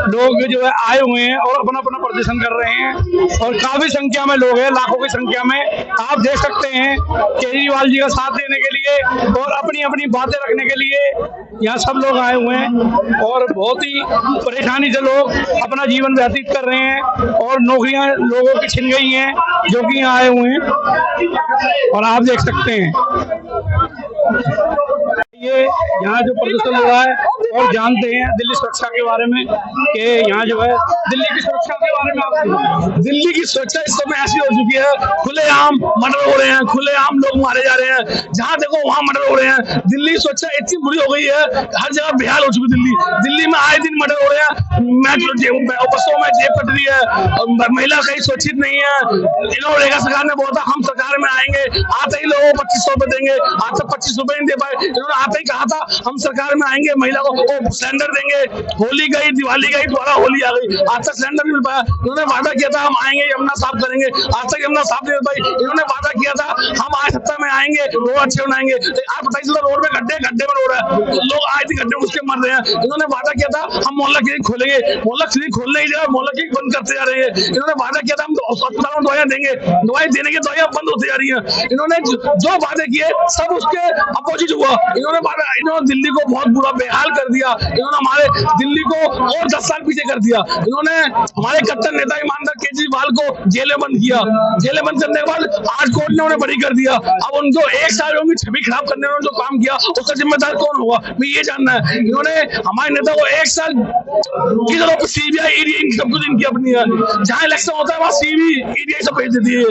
लोग के जो है आए हुए हैं और अपना अपना प्रदर्शन कर रहे हैं और काफी संख्या में लोग हैं, लाखों की संख्या में। आप देख सकते हैं केजरीवाल जी का साथ देने के लिए और अपनी अपनी बातें रखने के लिए यहाँ सब लोग आए हुए हैं और बहुत ही परेशानी से लोग अपना जीवन व्यतीत कर रहे हैं और नौकरियां लोगों की छिन गई हैं जो कि यहाँ आए हुए हैं और आप देख सकते हैं ये यहाँ जो प्रदर्शन हो रहा है और जानते हैं दिल्ली सुरक्षा के बारे में कि यहाँ जो है दिल्ली की सुरक्षा के बारे में आप दिल्ली की सुरक्षा इस समय ऐसी हो चुकी है, खुलेआम मर्डर हो रहे हैं, खुलेआम लोग मारे जा रहे हैं, जहाँ देखो वहाँ मर्डर हो रहे हैं। दिल्ली की सुरक्षा इतनी बुरी हो गई है, हर जगह बेहाल हो चुकी है। दिल्ली में आए दिन मर्डर हो रहे हैं, बसों में जेब कट रही है, महिला कहीं सुरक्षित नहीं है। इन्होंने रेखा सरकार ने बोला था हम सरकार में आएंगे, आते ही लोगों को 2500 रुपए देंगे, आज तक 25 रुपए नहीं दे पाए। इन्होंने आते ही कहा था हम सरकार में आएंगे, महिला को सिलेंडर देंगे। होली गई, दिवाली गई, दोबारा होली आ गई, आज तक सिलेंडर नहीं मिल पाया। इन्होंने वादा किया था हम आएंगे यमुना साफ करेंगे, आज तक यमुना साफ नहीं हो पाई। इन्होंने वादा किया था हम आज सत्ता में आएंगे, रोड अच्छे बनाएंगे। आप बताइए रोड में गड्ढे में रोड है, लोग आए थे गड्ढे उसके मर रहे हैं। इन्होंने वादा किया था हम मोहल्ला क्लिनिक खोलेंगे, मोहल्ला क्लिनिक खोलने की जगह मोहल्ला क्लिनिक बंद करते जा रहे हैं। इन्होंने वादा किया था हम अस्पतालों में दवाइयां देंगे, दवाई देने की दवाइयां बंद होती जा रही है। इन्होंने जो वादे किए सब उसके अपोजिट हुआ। इन्होंने दिल्ली को बहुत बुरा बेहाल कर दिया। इन्होंने हमारे दिल्ली को और 10 साल पीछे कर दिया। इन्होंने हमारे कट्टर नेता ईमानदार केजरीवाल को जेलें बंद किया। जेलें बंद करने के बाद आज कोर्ट ने उन्हें बरी कर दिया। अब उनको 1 साल उनकी छवि खराब करने में जो काम किया उसका जिम्मेदार कौन होगा, मैं ये जानना है। इन्होंने हमारे नेता को 1 साल की जगह पर सीबीआई ईडी सब कुछ इनकी अपनी है। जहाँ इलेक्शन होता है वहाँ सीबीआई ईडी सब भेज देती है,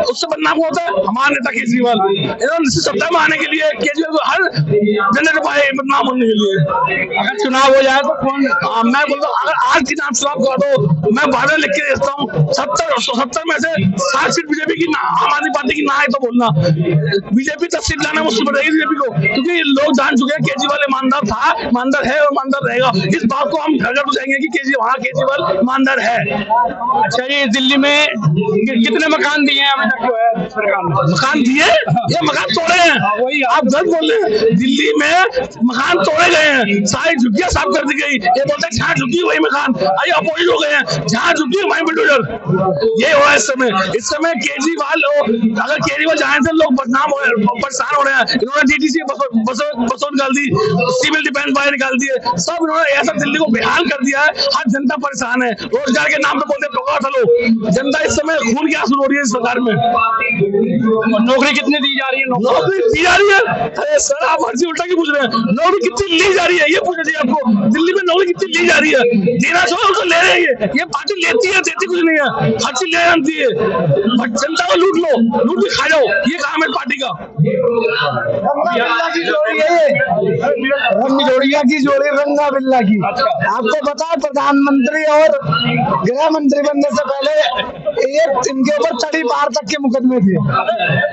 उससे बदनाम होता है हमारा नेता केजरीवाल। इन्होंने सत्ता में आने के लिए केजरीवाल को हर जनरेटर पाए बदनाम होने के लिए। अगर चुनाव हो जाए तो कौन, मैं बोलता हूँ अगर आज की चुनाव का तो मैं वादा लिख के देता हूँ 70 में से 60 सीट बीजेपी की, आम आदमी पार्टी की ना है तो बोलना। बीजेपी 10 सीट लाना मुश्किल पड़ेगी बीजेपी को, क्योंकि लोग जान चुके हैं केजरीवाल ईमानदार था, ईमानदार है और ईमानदार रहेगा। इस बात को हम घर घर पूछेंगे कि केजरीवाल ईमानदार है। अच्छा, ये दिल्ली में कितने मकान दिए हैं अभी तक जो है सरकार ने? मकान दिए ये मकान तोड़े हैं, वही आप गलत बोल रहे हैं। दिल्ली में मकान तोड़े गए हैं, सारी झुग्गियां साफ कर दी गई। ये बोलते हैं जहाँ झुग्गी वही मकान, आइए अपोजिट हो गए हैं, जहाँ झुग्गी वही बुलडोजर। ये हो रहा है इस समय केजरीवाल अगर केजरीवाल जाने से लोग बदनाम हो रहे हैं, परेशान हो रहे हैं। इन्होंने डीटीसी बसों निकाल दी, सिविल डिफेंस वाले निकाल दिए, सब इन्होंने ऐसा दिल्ली को बेहाल कर दिया है। हर जनता परेशान है, रोजगार के नाम पे बोलते पकड़ा चलो। जनता इस समय खून क्या शुरू हो रही है इस सरकार में। नौकरी कितनी दी जा रही है? नौकरी दी जा रही है? अरे सर आप हर चीज उल्टा क्यों पूछ रहे हैं? नौकरी कितनी ली जा रही है ये पूछना चाहिए आपको। दिल्ली में नौकरी कितनी ली जा रही है? देना छोड़ो उसको ले रही है, ये पार्टी लेती है, देती कुछ नहीं है, हर चीज ले जानती है। जनता को लूट लो, लूट के खा जाओ, ये काम है पार्टी का। जोड़िया की जोड़ी रंगा बिल्ला की। आपको पता है प्रधानमंत्री और गृह मंत्री बनने से पहले एक इनके ऊपर चढ़ी पार तक के मुकदमे थे।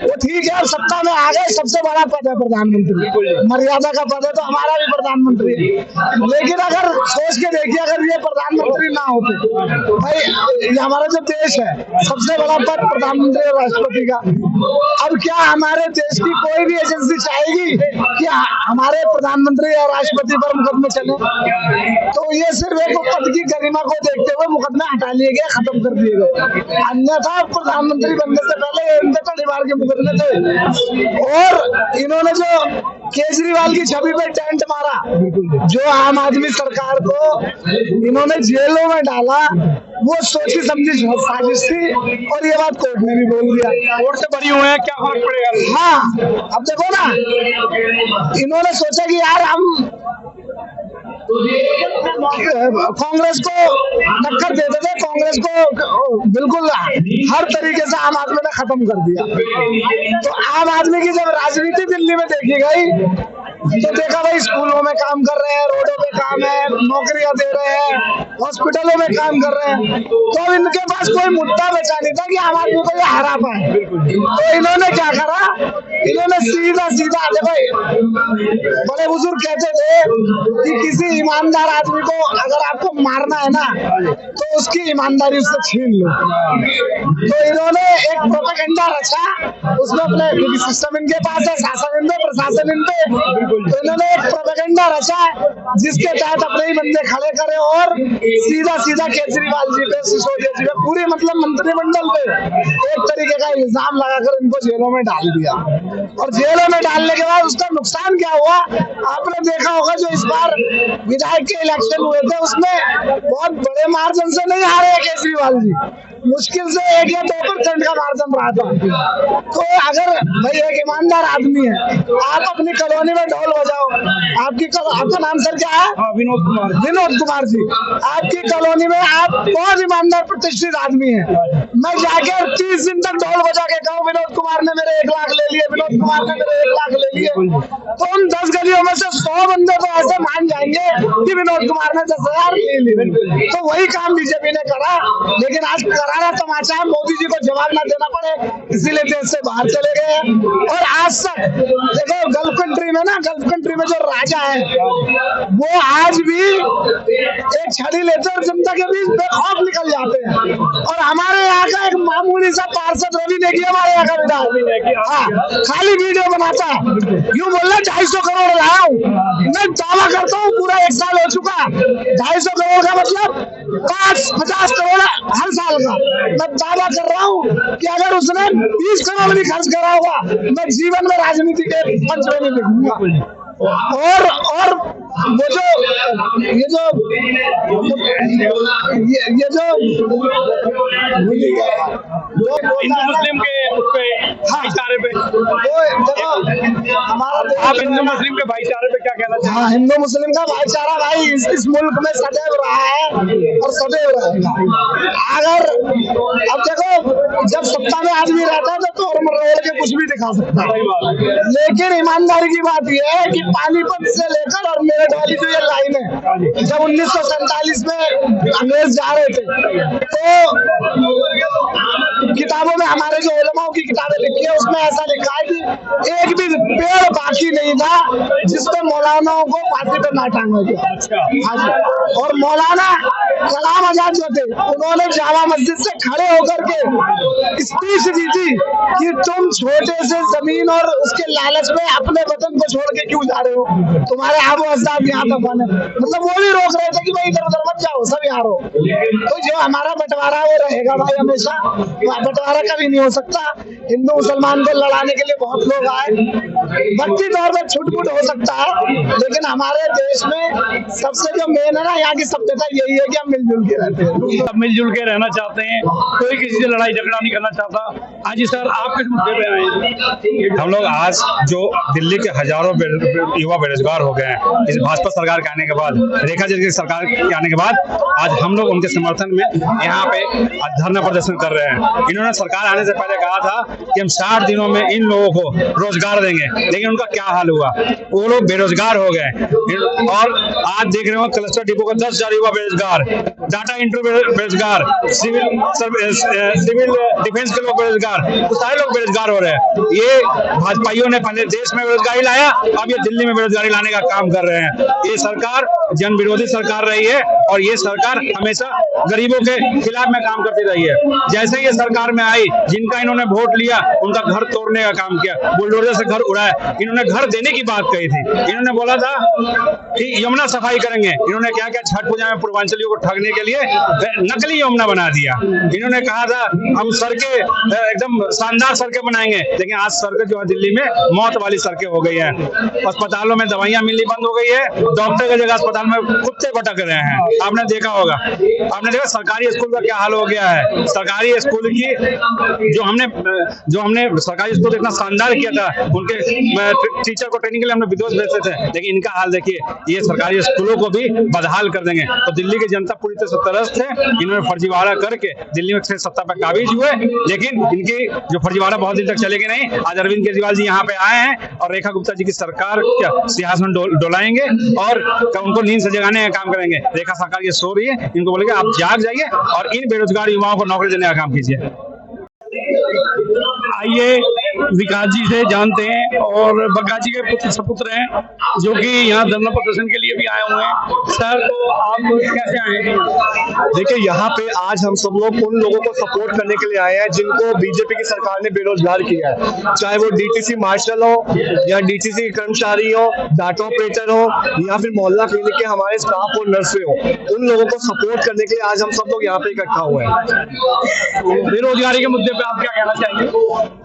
वो ठीक है, सत्ता में आ गए, सबसे बड़ा पद है प्रधानमंत्री, मर्यादा का पद है, तो हमारा भी प्रधानमंत्री। लेकिन अगर सोच के देखिए, अगर ये प्रधानमंत्री ना होते, भाई ये हमारा जो देश है सबसे बड़ा पद प्रधानमंत्री और राष्ट्रपति का। अब क्या हमारे देश की कोई भी एजेंसी चाहेगी कि हमारे प्रधानमंत्री और राष्ट्रपति पर मुकदमे चले? तो ये सिर्फ एक पद की गरिमा को देखते हुए मुकदमे हटा लिए गए, खत्म कर दिए गए। अन्यथा प्रधानमंत्री बनने से पहले इनके तड़ीवार के मुकदमे थे। और इन्होंने जो केजरीवाल की छवि पे टेंट मारा, जो आम आदमी सरकार को इन्होंने जेलों में डाला, वो सोची समझी साजिश थी। और ये बात कोर्ट ने भी बोल दिया, कोर्ट से बरी हुए हैं, क्या फर्क पड़ेगा? हाँ, अब देखो ना, इन्होंने सोचा कि यार हम कांग्रेस को टक्कर देते थे, कांग्रेस को बिल्कुल हर तरीके से आम आदमी ने खत्म कर दिया। तो आम आदमी की जब राजनीति दिल्ली में देखी गई तो देखा भाई स्कूलों में काम कर रहे हैं, रोडों पे काम है, नौकरियां दे रहे हैं, हॉस्पिटलों में काम कर रहे हैं। तो इनके पास कोई मुद्दा बचा नहीं था कि आम आदमी को ये हरा पाए। तो इन्होंने क्या करा, इन्होंने सीधा सीधा, देखो बड़े बुजुर्ग कहते थे कि किसी ईमानदार आदमी को अगर आपको मारना है ना तो उसकी ईमानदारी उससे छीन लो। तो इन्होंने एक प्रोपेगेंडा रचा, उसमें अपने सिस्टम इनके पास है, शासन इन पे, प्रशासन इन पे, तो इन्होंने एक प्रोपेगेंडा रचा है जिसके तहत अपने ही बंदे खड़े करे और सीधा सीधा केजरीवाल जी पे, सिसोदिया जी पे, पूरी मतलब मंत्रिमंडल पे एक तरीके का इल्जाम लगाकर इनको जेलों में डाल दिया। और जेलों में डालने के बाद उसका नुकसान क्या हुआ आपने देखा होगा। जो इस बार विधायक के इलेक्शन हुए थे उसमें बहुत बड़े मार्जिन से नहीं हारे केजरीवाल जी, मुश्किल से 1 या 2% का मार्जिन रहा था। तो अगर भाई एक ईमानदार आदमी है, आप अपनी कॉलोनी में ढोल बजाओ, आपका नाम सर क्या है? विनोद कुमार जी। आपकी कॉलोनी में आप बहुत ईमानदार प्रतिष्ठित आदमी है, मैं जाकर 30 दिन तक ढोल बजा के कहूँ विनोद कुमार ने मेरे 1 लाख ले लिए, विनोद कुमार ने मेरे 1 लाख ले लिए, तो उन 10 गलियों में से 100 बंदे तो ऐसे मान जाएंगे कि विनोद कुमार ने 10,000 ले लिए। तो वही काम बीजेपी ने करा, लेकिन आज करारा तमाचा है, मोदी जी को जवाब ना देना पड़े इसीलिए देश से बाहर चले गए। और आज तक देखो गल्फ कंट्री में ना, गल्फ कंट्री में जो राजा है वो आज भी एक छड़ी लेते और जनता के बीच बेखौफ निकल जाते हैं। और हमारे यहाँ का एक मामूली सा पार्षद रवि नेगी हमारे यहाँ का विधायक, हाँ, खाली वीडियो बनाता है, यूँ बोल रहा 250 करोड़ लाया हूँ। मैं दावा करता हूँ पूरा 1 साल हो चुका, 250 करोड़ का मतलब 50 करोड़ हर साल का। मैं दावा कर रहा हूँ कि अगर उसने 20 करोड़ भी खर्च करा होगा मैं जीवन में राजनीति के मंच में नहीं देखूंगा। और वो जो ये जो हिंदू मुस्लिम के उस पे भाईचारे पे, आप हिंदू मुस्लिम के भाईचारे पे क्या कहना चाहते हैं? हाँ, हिंदू मुस्लिम का भाईचारा भाई इस मुल्क में सदैव रहा है और सदैव रहेगा। अगर अब देखो जब सत्ता में आदमी रहता है तो रोड के कुछ भी दिखा सकता है, लेकिन ईमानदारी की बात यह है कि पानीपत से लेकर और मेरठ वाली जो ये लाइन है, जब 1947 में अंग्रेज जा रहे थे तो किताबों में हमारे जो उलमाओं की किताबें लिखी है उसमें ऐसा लिखा है कि एक भी पेड़ बाकी नहीं था जिसपे मौलानाओं को फांसी पे ना टांगा गया। और मौलाना कलाम आजाद जो थे उन्होंने जामा मस्जिद से खड़े होकर के स्पीच दी थी कि तुम छोटे से जमीन और उसके लालच में अपने वतन को छोड़ के क्यों जा रहे हो, तुम्हारे आबो अजदाद यहाँ तक बने, मतलब वो भी रोक रहे थे कि भाई इधर उधर मत जाओ, सब यहाँ रहो। तो जो हमारा बंटवारा वो रहेगा भाई हमेशा, बंटवारा कभी नहीं हो सकता। हिंदू मुसलमान को लड़ाने के लिए बहुत लोग आए, वक्ती तौर पर छुटपुट हो सकता है, लेकिन हमारे देश में सबसे जो मेन है ना यहाँ की सभ्यता यही है कि हम मिलजुल के रहते हैं, सब मिलजुल के रहना चाहते हैं, कोई किसी से लड़ाई झगड़ा नहीं करना चाहता। हाँ जी सर, आप किस मुद्दे पे आए? हम लोग आज जो दिल्ली के हजारों युवा बेरोजगार हो गए हैं इस भाजपा सरकार के आने के बाद, रेखा जी की सरकार के आने के बाद, आज हम लोग उनके समर्थन में यहाँ पे धरना प्रदर्शन कर रहे हैं। इन्होंने सरकार आने से पहले कहा था कि हम 60 दिनों में इन लोगों को रोजगार देंगे, लेकिन उनका क्या हाल हुआ, वो लोग बेरोजगार हो गए। और आज देख रहे हो क्लस्टर डिपो का 10,000 युवा बेरोजगार, डाटा एंट्री बेरोजगार, सिविल डिफेंस के लोग बेरोजगार, तो सारे लोग बेरोजगार हो रहे हैं। ये भाजपाइयों ने पहले देश में बेरोजगारी लाया, अब ये दिल्ली में बेरोजगारी लाने का काम कर रहे हैं। ये सरकार जन विरोधी सरकार रही है और ये सरकार हमेशा गरीबों के खिलाफ में काम करती रही है। जैसे ये सरकार में आई, जिनका इन्होंने वोट लिया उनका घर तोड़ने का काम किया, बुलडोजर से घर उड़ाया। इन्होंने घर देने की बात कही थी, इन्होंने बोला था कि यमुना सफाई करेंगे। इन्होंने क्या क्या छठ पूजा में पूर्वांचलियों को ठगने के लिए नकली यमुना बना दिया। इन्होंने कहा था हम सड़कें एकदम शानदार सड़कें बनाएंगे, लेकिन आज सड़कें जो है दिल्ली में मौत वाली सड़कें हो गई है। अस्पतालों में दवाइयां मिलनी बंद हो गई है, डॉक्टर की जगह अस्पताल में कुत्ते भटक रहे हैं। आपने देखा होगा, आपने देखा सरकारी स्कूल का क्या हाल हो गया है। सरकारी स्कूल की जो हमने सरकारी स्कूल इतना शानदार किया था, उनके टीचर को ट्रेनिंग के लिए हमने विदेश भेजते थे, लेकिन इनका हाल देखिए, ये सरकारी स्कूलों को भी बदहाल कर देंगे। तो दिल्ली की जनता पूरी तरह से त्रस्त है। इन्होंने फर्जीवाड़ा करके दिल्ली में सत्ता पर काबिज हुए, लेकिन इनकी जो फर्जीवाड़ा बहुत दिन तक चलेगी नहीं। आज अरविंद केजरीवाल जी यहाँ पे आए हैं और रेखा गुप्ता जी की सरकार सिंहासन डोलाएंगे और उनको नींद से जगाने का काम करेंगे। रेखा सरकार ये सो रही है, इनको बोलेंगे आप जाग जाइए और इन बेरोजगार युवाओं को नौकरी देने का काम कीजिए। आइए विकास जी से जानते हैं और बग्गा जी के पुत्र सपुत्र हैं जो कि यहाँ धरना प्रदर्शन के लिए भी आए हुए हैं। सर, तो आप कैसे आए हैं? देखिए, यहाँ पे आज हम सब लोग उन लोगों को सपोर्ट करने के लिए आए हैं जिनको बीजेपी की सरकार ने बेरोजगार किया है, चाहे वो डीटीसी मार्शल हो या डीटीसी कर्मचारी हो, डाटा ऑपरेटर हो या फिर मोहल्ला क्लिनिक के हमारे स्टाफ और नर्सें हो। उन लोगों को सपोर्ट करने के लिए आज हम सब लोग यहाँ पे इकट्ठा हुए हैं। बेरोजगारी के मुद्दे पे आप क्या कहना चाहेंगे?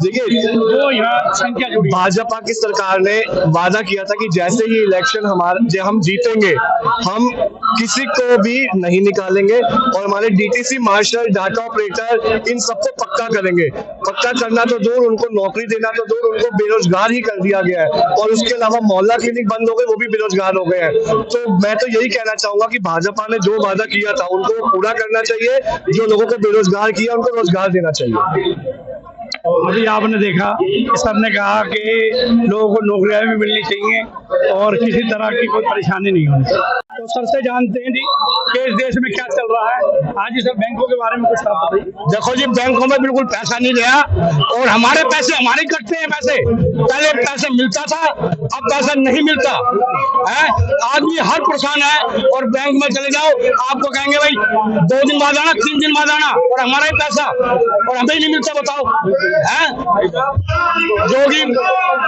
देखिए, वो यहाँ संख्या जुड़ी, भाजपा की सरकार ने वादा किया था कि जैसे ही इलेक्शन हम जीतेंगे, हम किसी को भी नहीं निकालेंगे और हमारे डीटीसी मार्शल, डाटा ऑपरेटर, इन सबको पक्का करेंगे। पक्का करना तो दूर, उनको नौकरी देना तो दूर, उनको बेरोजगार ही कर दिया गया है। और उसके अलावा मोहल्ला क्लिनिक बंद हो गए, वो भी बेरोजगार हो गए हैं। तो मैं तो यही कहना चाहूंगा कि भाजपा ने जो वादा किया था उनको पूरा करना चाहिए। जो लोगों को बेरोजगार किया उनको रोजगार देना चाहिए। अभी आपने देखा कि सर ने कहा कि लोगों को नौकरियां भी मिलनी चाहिए और किसी तरह की कोई परेशानी नहीं होनी चाहिए। तो सर से जानते हैं जी कि इस देश में क्या चल रहा है। आज ही सर बैंकों के बारे में कुछ आप बताइए। देखो जी, बैंकों में बिल्कुल पैसा नहीं गया और हमारे पैसे हमारे कटते हैं। पैसे पहले पैसे मिलता था, अब पैसा नहीं मिलता है। आदमी हर परेशान है और बैंक में चले जाओ, आपको कहेंगे भाई 2 दिन बाद आना, 3 दिन बाद आना, और हमारा ही पैसा और हमें ही नहीं मिलता। बताओ है जो कि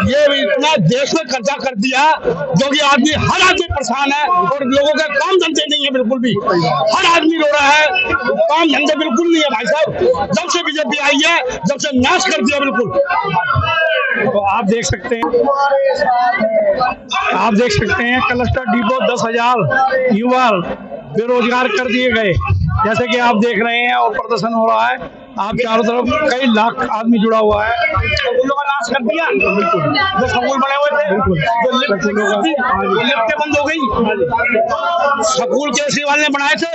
ये इतना देश में कर्जा कर दिया जो कि आदमी, हर आदमी परेशान है और लोगों के काम धंधे नहीं है बिल्कुल भी। हर आदमी रो रहा है, काम धंधे बिल्कुल नहीं है भाई साहब। जब से बीजेपी आई है, जब से नाश कर दिया बिल्कुल। तो आप देख सकते हैं क्लस्टर डिपो 10,000 युवा बेरोजगार कर दिए गए, जैसे कि आप देख रहे हैं और प्रदर्शन हो रहा है। आप चारों तरफ कई लाख आदमी जुड़ा हुआ है। स्कूलों का नाश कर दिया, बिल्कुल। जो स्कूल बने हुए थे, जो लिफ्टें बंद हो गई। स्कूल केजरीवाल ने बनाए थे,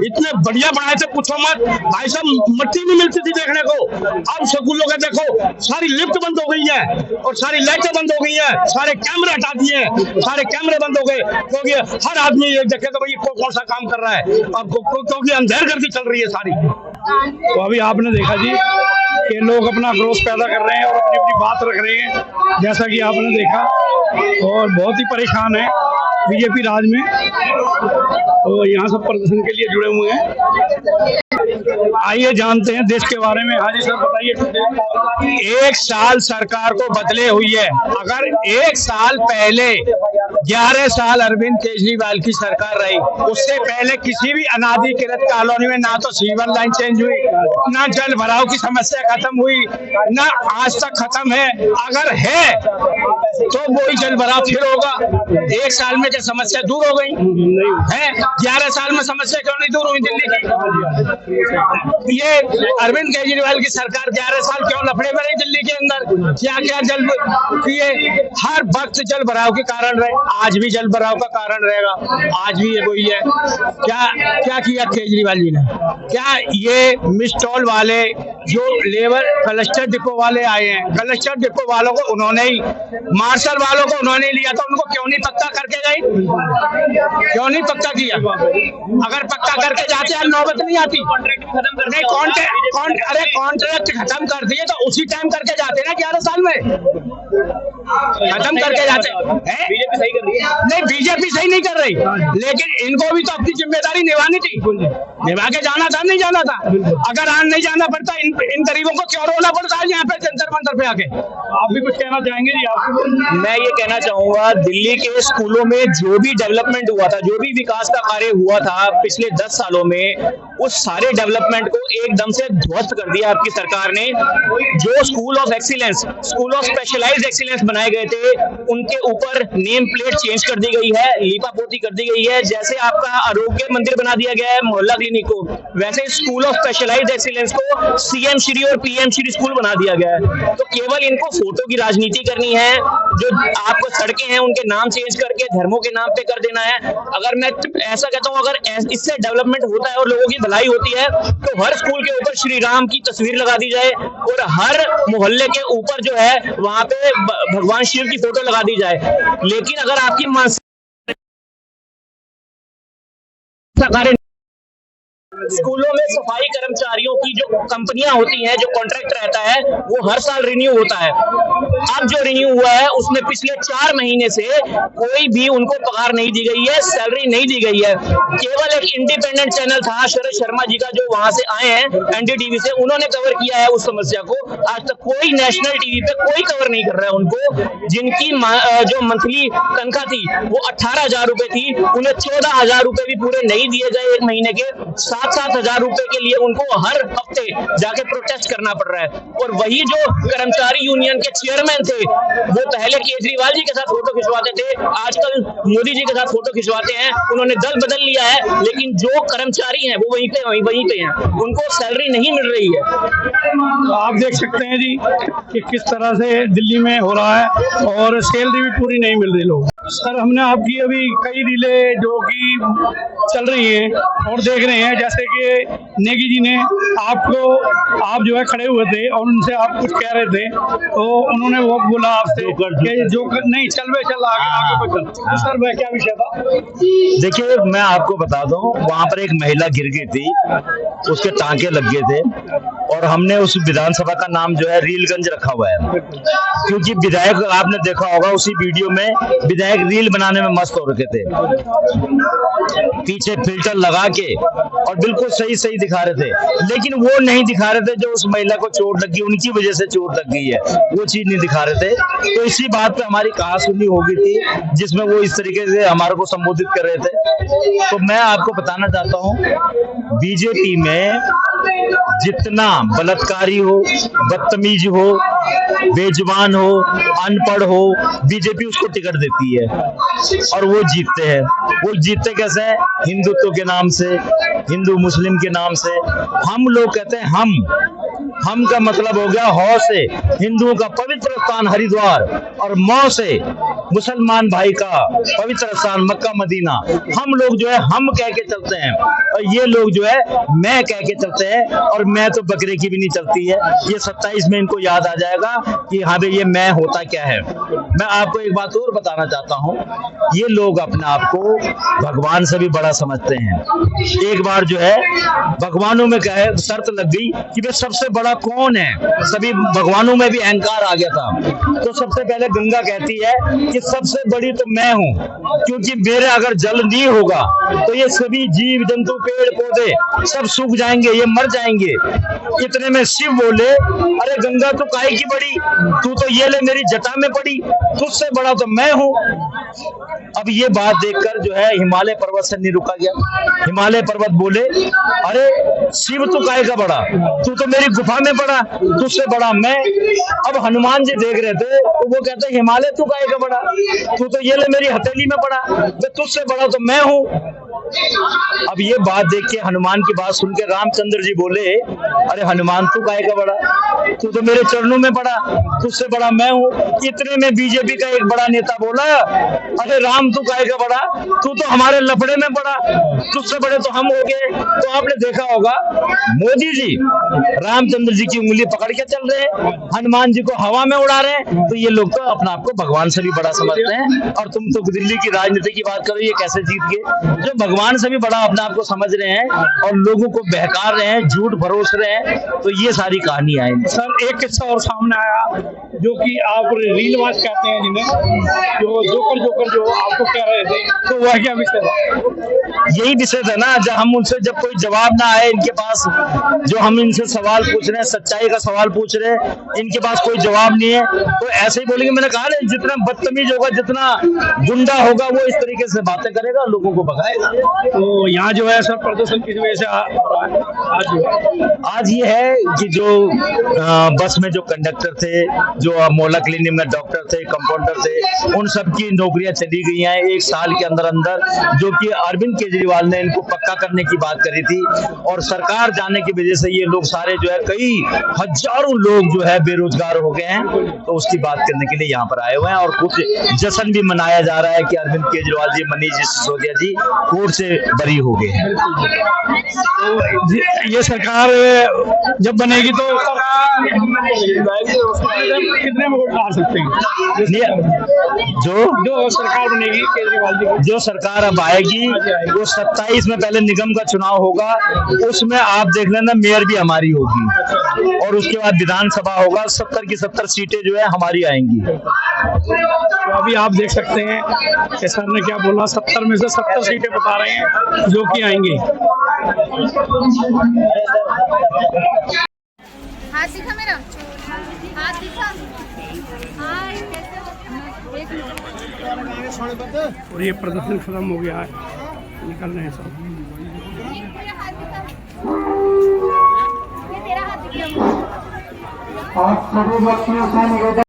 इतने बढ़िया बनाए थे, पूछो मत भाई साहब, मट्टी नहीं मिलती थी देखने को। अब स्कूलों का देखो, सारी लिफ्ट बंद हो गई है और सारी लाइटें बंद हो गई है, सारे कैमरे हटा दिए हैं, सारे कैमरे बंद हो गए क्योंकि हर आदमी ये देखेगा भाई कौन सा काम कर रहा है, क्योंकि अंधेरगर्दी चल रही है सारी। तो अभी आपने देखा जी कि लोग अपना आक्रोश पैदा कर रहे हैं और अपनी अपनी बात रख रहे हैं, जैसा कि आपने देखा, और बहुत ही परेशान है बीजेपी राज में। तो यहाँ सब प्रदर्शन के लिए जुड़े हुए हैं। आइए जानते हैं देश के बारे में। हाँ जी सर, बताइए। 1 साल सरकार को बदले हुई है। अगर 1 साल पहले 11 साल अरविंद केजरीवाल की सरकार रही, उससे पहले किसी भी अनाधिकृत कॉलोनी में ना तो सीवर लाइन चेंज हुई, ना जल भराव की समस्या खत्म हुई, ना आज तक खत्म है। अगर है तो वही जल भराव फिर होगा। 1 साल में क्या समस्या दूर हो गई है? 11 साल में समस्या क्यों नहीं दूर हुई दिल्ली की? ये अरविंद केजरीवाल की सरकार 11 साल क्यों लफड़े में रही दिल्ली के अंदर? क्या क्या जल किए? हर वक्त जल भराव के कारण रहे, आज भी जल भराव का कारण रहेगा, आज भी ये वही है। क्या किया केजरीवाल जी ने? क्या ये मिसटॉल वाले जो लेबर क्लस्टर डिपो वाले आए हैं, क्लस्टर डिपो वालों को उन्होंने ही, मार्शल वालों को उन्होंने लिया था, उनको क्यों नहीं पक्का करके गए? क्यों नहीं पक्का किया? अगर पक्का करके जाते हैं नौबत नहीं आती। नहीं, कॉन्ट्रैक्ट खत्म कर दिए तो उसी टाइम करके जाते ना 11 साल में खत्म करके जाते हैं। बीजेपी सही कर रही है? नहीं, बीजेपी सही नहीं कर रही, लेकिन इनको भी तो अपनी जिम्मेदारी निभानी थी, निभा के जाना था, नहीं जाना था। अगर आज नहीं जाना पड़ता, इन गरीबों को क्यों रोना पड़ता है यहाँ पे जंतर मंतर पे आके? आप भी कुछ कहना चाहेंगे जी? आप? मैं ये कहना चाहूंगा, दिल्ली के स्कूलों में जो भी डेवलपमेंट हुआ था, जो भी विकास का कार्य हुआ था पिछले 10 सालों में, उस सारे डेवलपमेंट को एकदम से ध्वस्त कर दिया आपकी सरकार ने। जो school of excellence, school of specialised excellence बनाए गए थे, उनके ऊपर नेम प्लेट चेंज कर दी गई है, लीपापोती कर दी गई है। जैसे आपका आरोग्य मंदिर बना दिया गया है मोहल्ला क्लिनिक को, वैसे स्कूल ऑफ स्पेशलाइज्ड एक्सीलेंस को सीएम श्री और पीएम श्री स्कूल बना दिया गया है। तो केवल इनको फोटो की राजनीति करनी है, जो आपको सड़कें हैं उनके नाम चेंज करके धर्मों के नाम पे कर देना है। अगर मैं ऐसा कहता हूं, अगर इससे डेवलपमेंट होता है और लोगों की भलाई होती है, तो हर स्कूल के ऊपर श्री राम की तस्वीर लगा दी जाए और हर मोहल्ले के ऊपर जो है वहां पे भगवान शिव की फोटो लगा दी जाए। लेकिन अगर आपकी मानसिकता स्कूलों में सफाई कर्मचारियों की जो कंपनियां होती हैं, जो कॉन्ट्रैक्ट रहता है, वो हर साल रिन्यू होता है। अब जो रिन्यू हुआ है उसमें पिछले 4 महीने से कोई भी उनको पगार नहीं दी गई है, सैलरी नहीं दी गई है। केवल एक इंडिपेंडेंट चैनल था शरद शर्मा जी का, जो वहां से आए हैं एनडीटीवी से, उन्होंने कवर किया है उस समस्या को। आज तक कोई नेशनल टीवी पे कोई कवर नहीं कर रहा है उनको। जिनकी जो मंथली तनख्वाह थी वो 18,000 रुपए थी, उन्हें 14,000 रुपए भी पूरे नहीं दिए गए एक महीने के। 7-7 हजार रुपए के लिए उनको हर हफ्ते जाके प्रोटेस्ट करना पड़ रहा है। और वही जो कर्मचारी यूनियन के चेयरमैन थे, वो पहले केजरीवाल जी के साथ फोटो खिंचवाते थे, आजकल मोदी जी के साथ फोटो खिंचवाते हैं। उन्होंने दल बदल लिया है, लेकिन जो कर्मचारी हैं वो वहीं पे हैं, उनको सैलरी नहीं मिल रही है। तो आप देख सकते हैं जी कि किस तरह से दिल्ली में हो रहा है और सैलरी भी पूरी नहीं मिल रही लोग। सर, हमने आपकी अभी कई रीलें जो कि चल रही हैं और देख रहे हैं, जैसे कि नेगी जी ने आप जो है खड़े हुए थे और उनसे आप कुछ कह रहे थे, तो उन्होंने वो बोला आपसे नहीं चल आगे बढ़। तो सर वह क्या विषय था? देखिए, मैं आपको बता दूं, वहां पर एक महिला गिर गई थी, उसके टांके लग गए थे और हमने उस विधानसभा का नाम जो है रीलगंज रखा हुआ है, क्योंकि विधायक, आपने देखा होगा उसी वीडियो में, विधायक रील बनाने में मस्त हो रखे थे, पीछे फिल्टर लगा के और बिल्कुल सही दिखा रहे थे। लेकिन वो नहीं दिखा रहे थे जो उस महिला को चोट लगी, उनकी वजह से चोट लग गई है, वो चीज नहीं दिखा रहे थे। तो इसी बात पे हमारी कहासुनी हो गई थी, जिसमें वो इस तरीके से हमारे को संबोधित कर रहे थे। तो मैं आपको बताना चाहता हूँ, बीजेपी में जितना बलात्कारी हो, बदतमीज हो, बेजुबान हो, अनपढ़ हो, बीजेपी उसको टिकट देती है और वो जीतते हैं। वो जीतते कैसे हैं? हिंदुत्व के नाम से, हिंदू मुस्लिम के नाम से। हम लोग कहते हैं हम का मतलब हो गया हौ से हिंदुओं का पवित्र स्थान हरिद्वार और मौ से मुसलमान भाई का पवित्र स्थान मक्का मदीना। हम लोग जो है हम कह के चलते हैं और ये लोग जो है मैं कह के चलते हैं, और मैं तो बकरे की भी नहीं चलती है। ये 27 में इनको याद आ जाएगा कि हाँ भाई ये मैं होता क्या है। मैं आपको एक बात और बताना चाहता हूँ, ये लोग अपने आप को भगवान से भी बड़ा समझते हैं। एक बार जो है भगवानों में क्या है शर्त लग गई कि वे सबसे बड़ा कौन है, सभी भगवानों में भी अहंकार आ गया था। तो सबसे पहले गंगा कहती है कि सबसे बड़ी तो मैं हूँ, क्योंकि मेरे अगर जल नहीं होगा तो ये सभी जीव जंतु पेड़ पौधे सब सूख जाएंगे, ये मर जाएंगे। इतने में शिव बोले, अरे गंगा तो काहे की बड़ी, तू तो ये ले मेरी जटा में पड़ी, तुझसे बड़ा तो मैं हूँ। अब ये बात देखकर जो है हिमालय पर्वत से नहीं रुका गया। हिमालय पर्वत बोले, अरे शिव तू काहे का बड़ा, तू तो मेरी गुफा में पड़ा, तुझसे बड़ा मैं। अब हनुमान जी देख रहे थे तो वो कहते हिमालय तू काहे का बड़ा, तू तो ये ले मेरी हथेली में पड़ा, तो तुझसे बड़ा तो मैं हूँ। अब ये बात देख के हनुमान की बात सुन के रामचंद्र जी बोले, अरे हनुमान तू काहे का बड़ा, तू तो मेरे चरणों में पड़ा, तुझसे बड़ा मैं हूँ। इतने में बीजेपी का एक बड़ा नेता बोला, अरे राम तू काहे का बड़ा, तू तो हमारे लफड़े में पड़ा, तुझसे बड़े तो हम हो गए। तो आपने देखा होगा मोदी जी रामचंद्र जी की उंगली पकड़ के चल रहे हैं, हनुमान जी को हवा में उड़ा रहे हैं। तो ये लोग तो अपने आप को भगवान से भी बड़ा समझते हैं। और तुम तो दिल्ली की राजनीति की बात करो, ये कैसे जीत गए, जो भगवान से भी बड़ा अपने आप को समझ रहे हैं और लोगों को बहका रहे हैं, झूठ भरोस रहे हैं। तो ये सारी कहानी आई। सर एक किस्सा और सामने आया, जो कि आप रीलवाज कहते हैं जिन्हें, जो जोकर जो आपको कह रहे थे, तो वह क्या विषय था? यही विषय था ना, जब हम उनसे जब कोई जवाब ना आए इनके पास, जो हम इनसे सवाल पूछ रहे हैं, सच्चाई का सवाल पूछ रहे हैं, इनके पास कोई जवाब नहीं है, तो ऐसे ही बोलेंगे। मैंने कहा ना, जितना बदतमीज होगा, जितना गुंडा होगा, वो इस तरीके से बातें करेगा, लोगों को भगाएगा। तो यहाँ जो है सर प्रदर्शन किस वजह से आज ये है कि जो बस में जो कंडक्टर थे, जो मोहल्ला क्लिनिक में डॉक्टर थे, कंपाउंडर थे, उन सब की नौकरियां चली गई हैं 1 साल के अंदर अंदर, जो कि अरविंद केजरीवाल ने इनको पक्का करने की बात करी थी। और सरकार जाने की वजह से ये लोग सारे जो है कई हजारों लोग जो है बेरोजगार हो गए हैं। तो उसकी बात करने के लिए यहाँ पर आए हुए हैं। और कुछ जश्न भी मनाया जा रहा है कि अरविंद केजरीवाल जी, मनीष सिसोदिया जी कोर्ट से बरी हो गए हैं। तो ये सरकार जब बनेगी तो कितने में वोट आ सकते हैं? जो सरकार बनेगी केजरीवाल जी, जो सरकार अब आएगी वो 27 में पहले निगम का चुनाव होगा, उसमें आप देख लेना मेयर भी हमारी होगी और उसके बाद विधानसभा होगा। 70 की 70 सीटें जो है हमारी आएंगी। तो अभी आप देख सकते हैं कि सर ने क्या बोला, 70 में से 70 सीटें बता रहे हैं जो कि आएंगी। हाथ दिखा मेरा, हाथ दिखा। हाय कैसे हो? एक मिनट। और ये प्रदर्शन खत्म हो गया है, निकल रहे हैं सब। ये तेरा हाथ दिख रहा है। आप सभी बच्चियों से निवेदन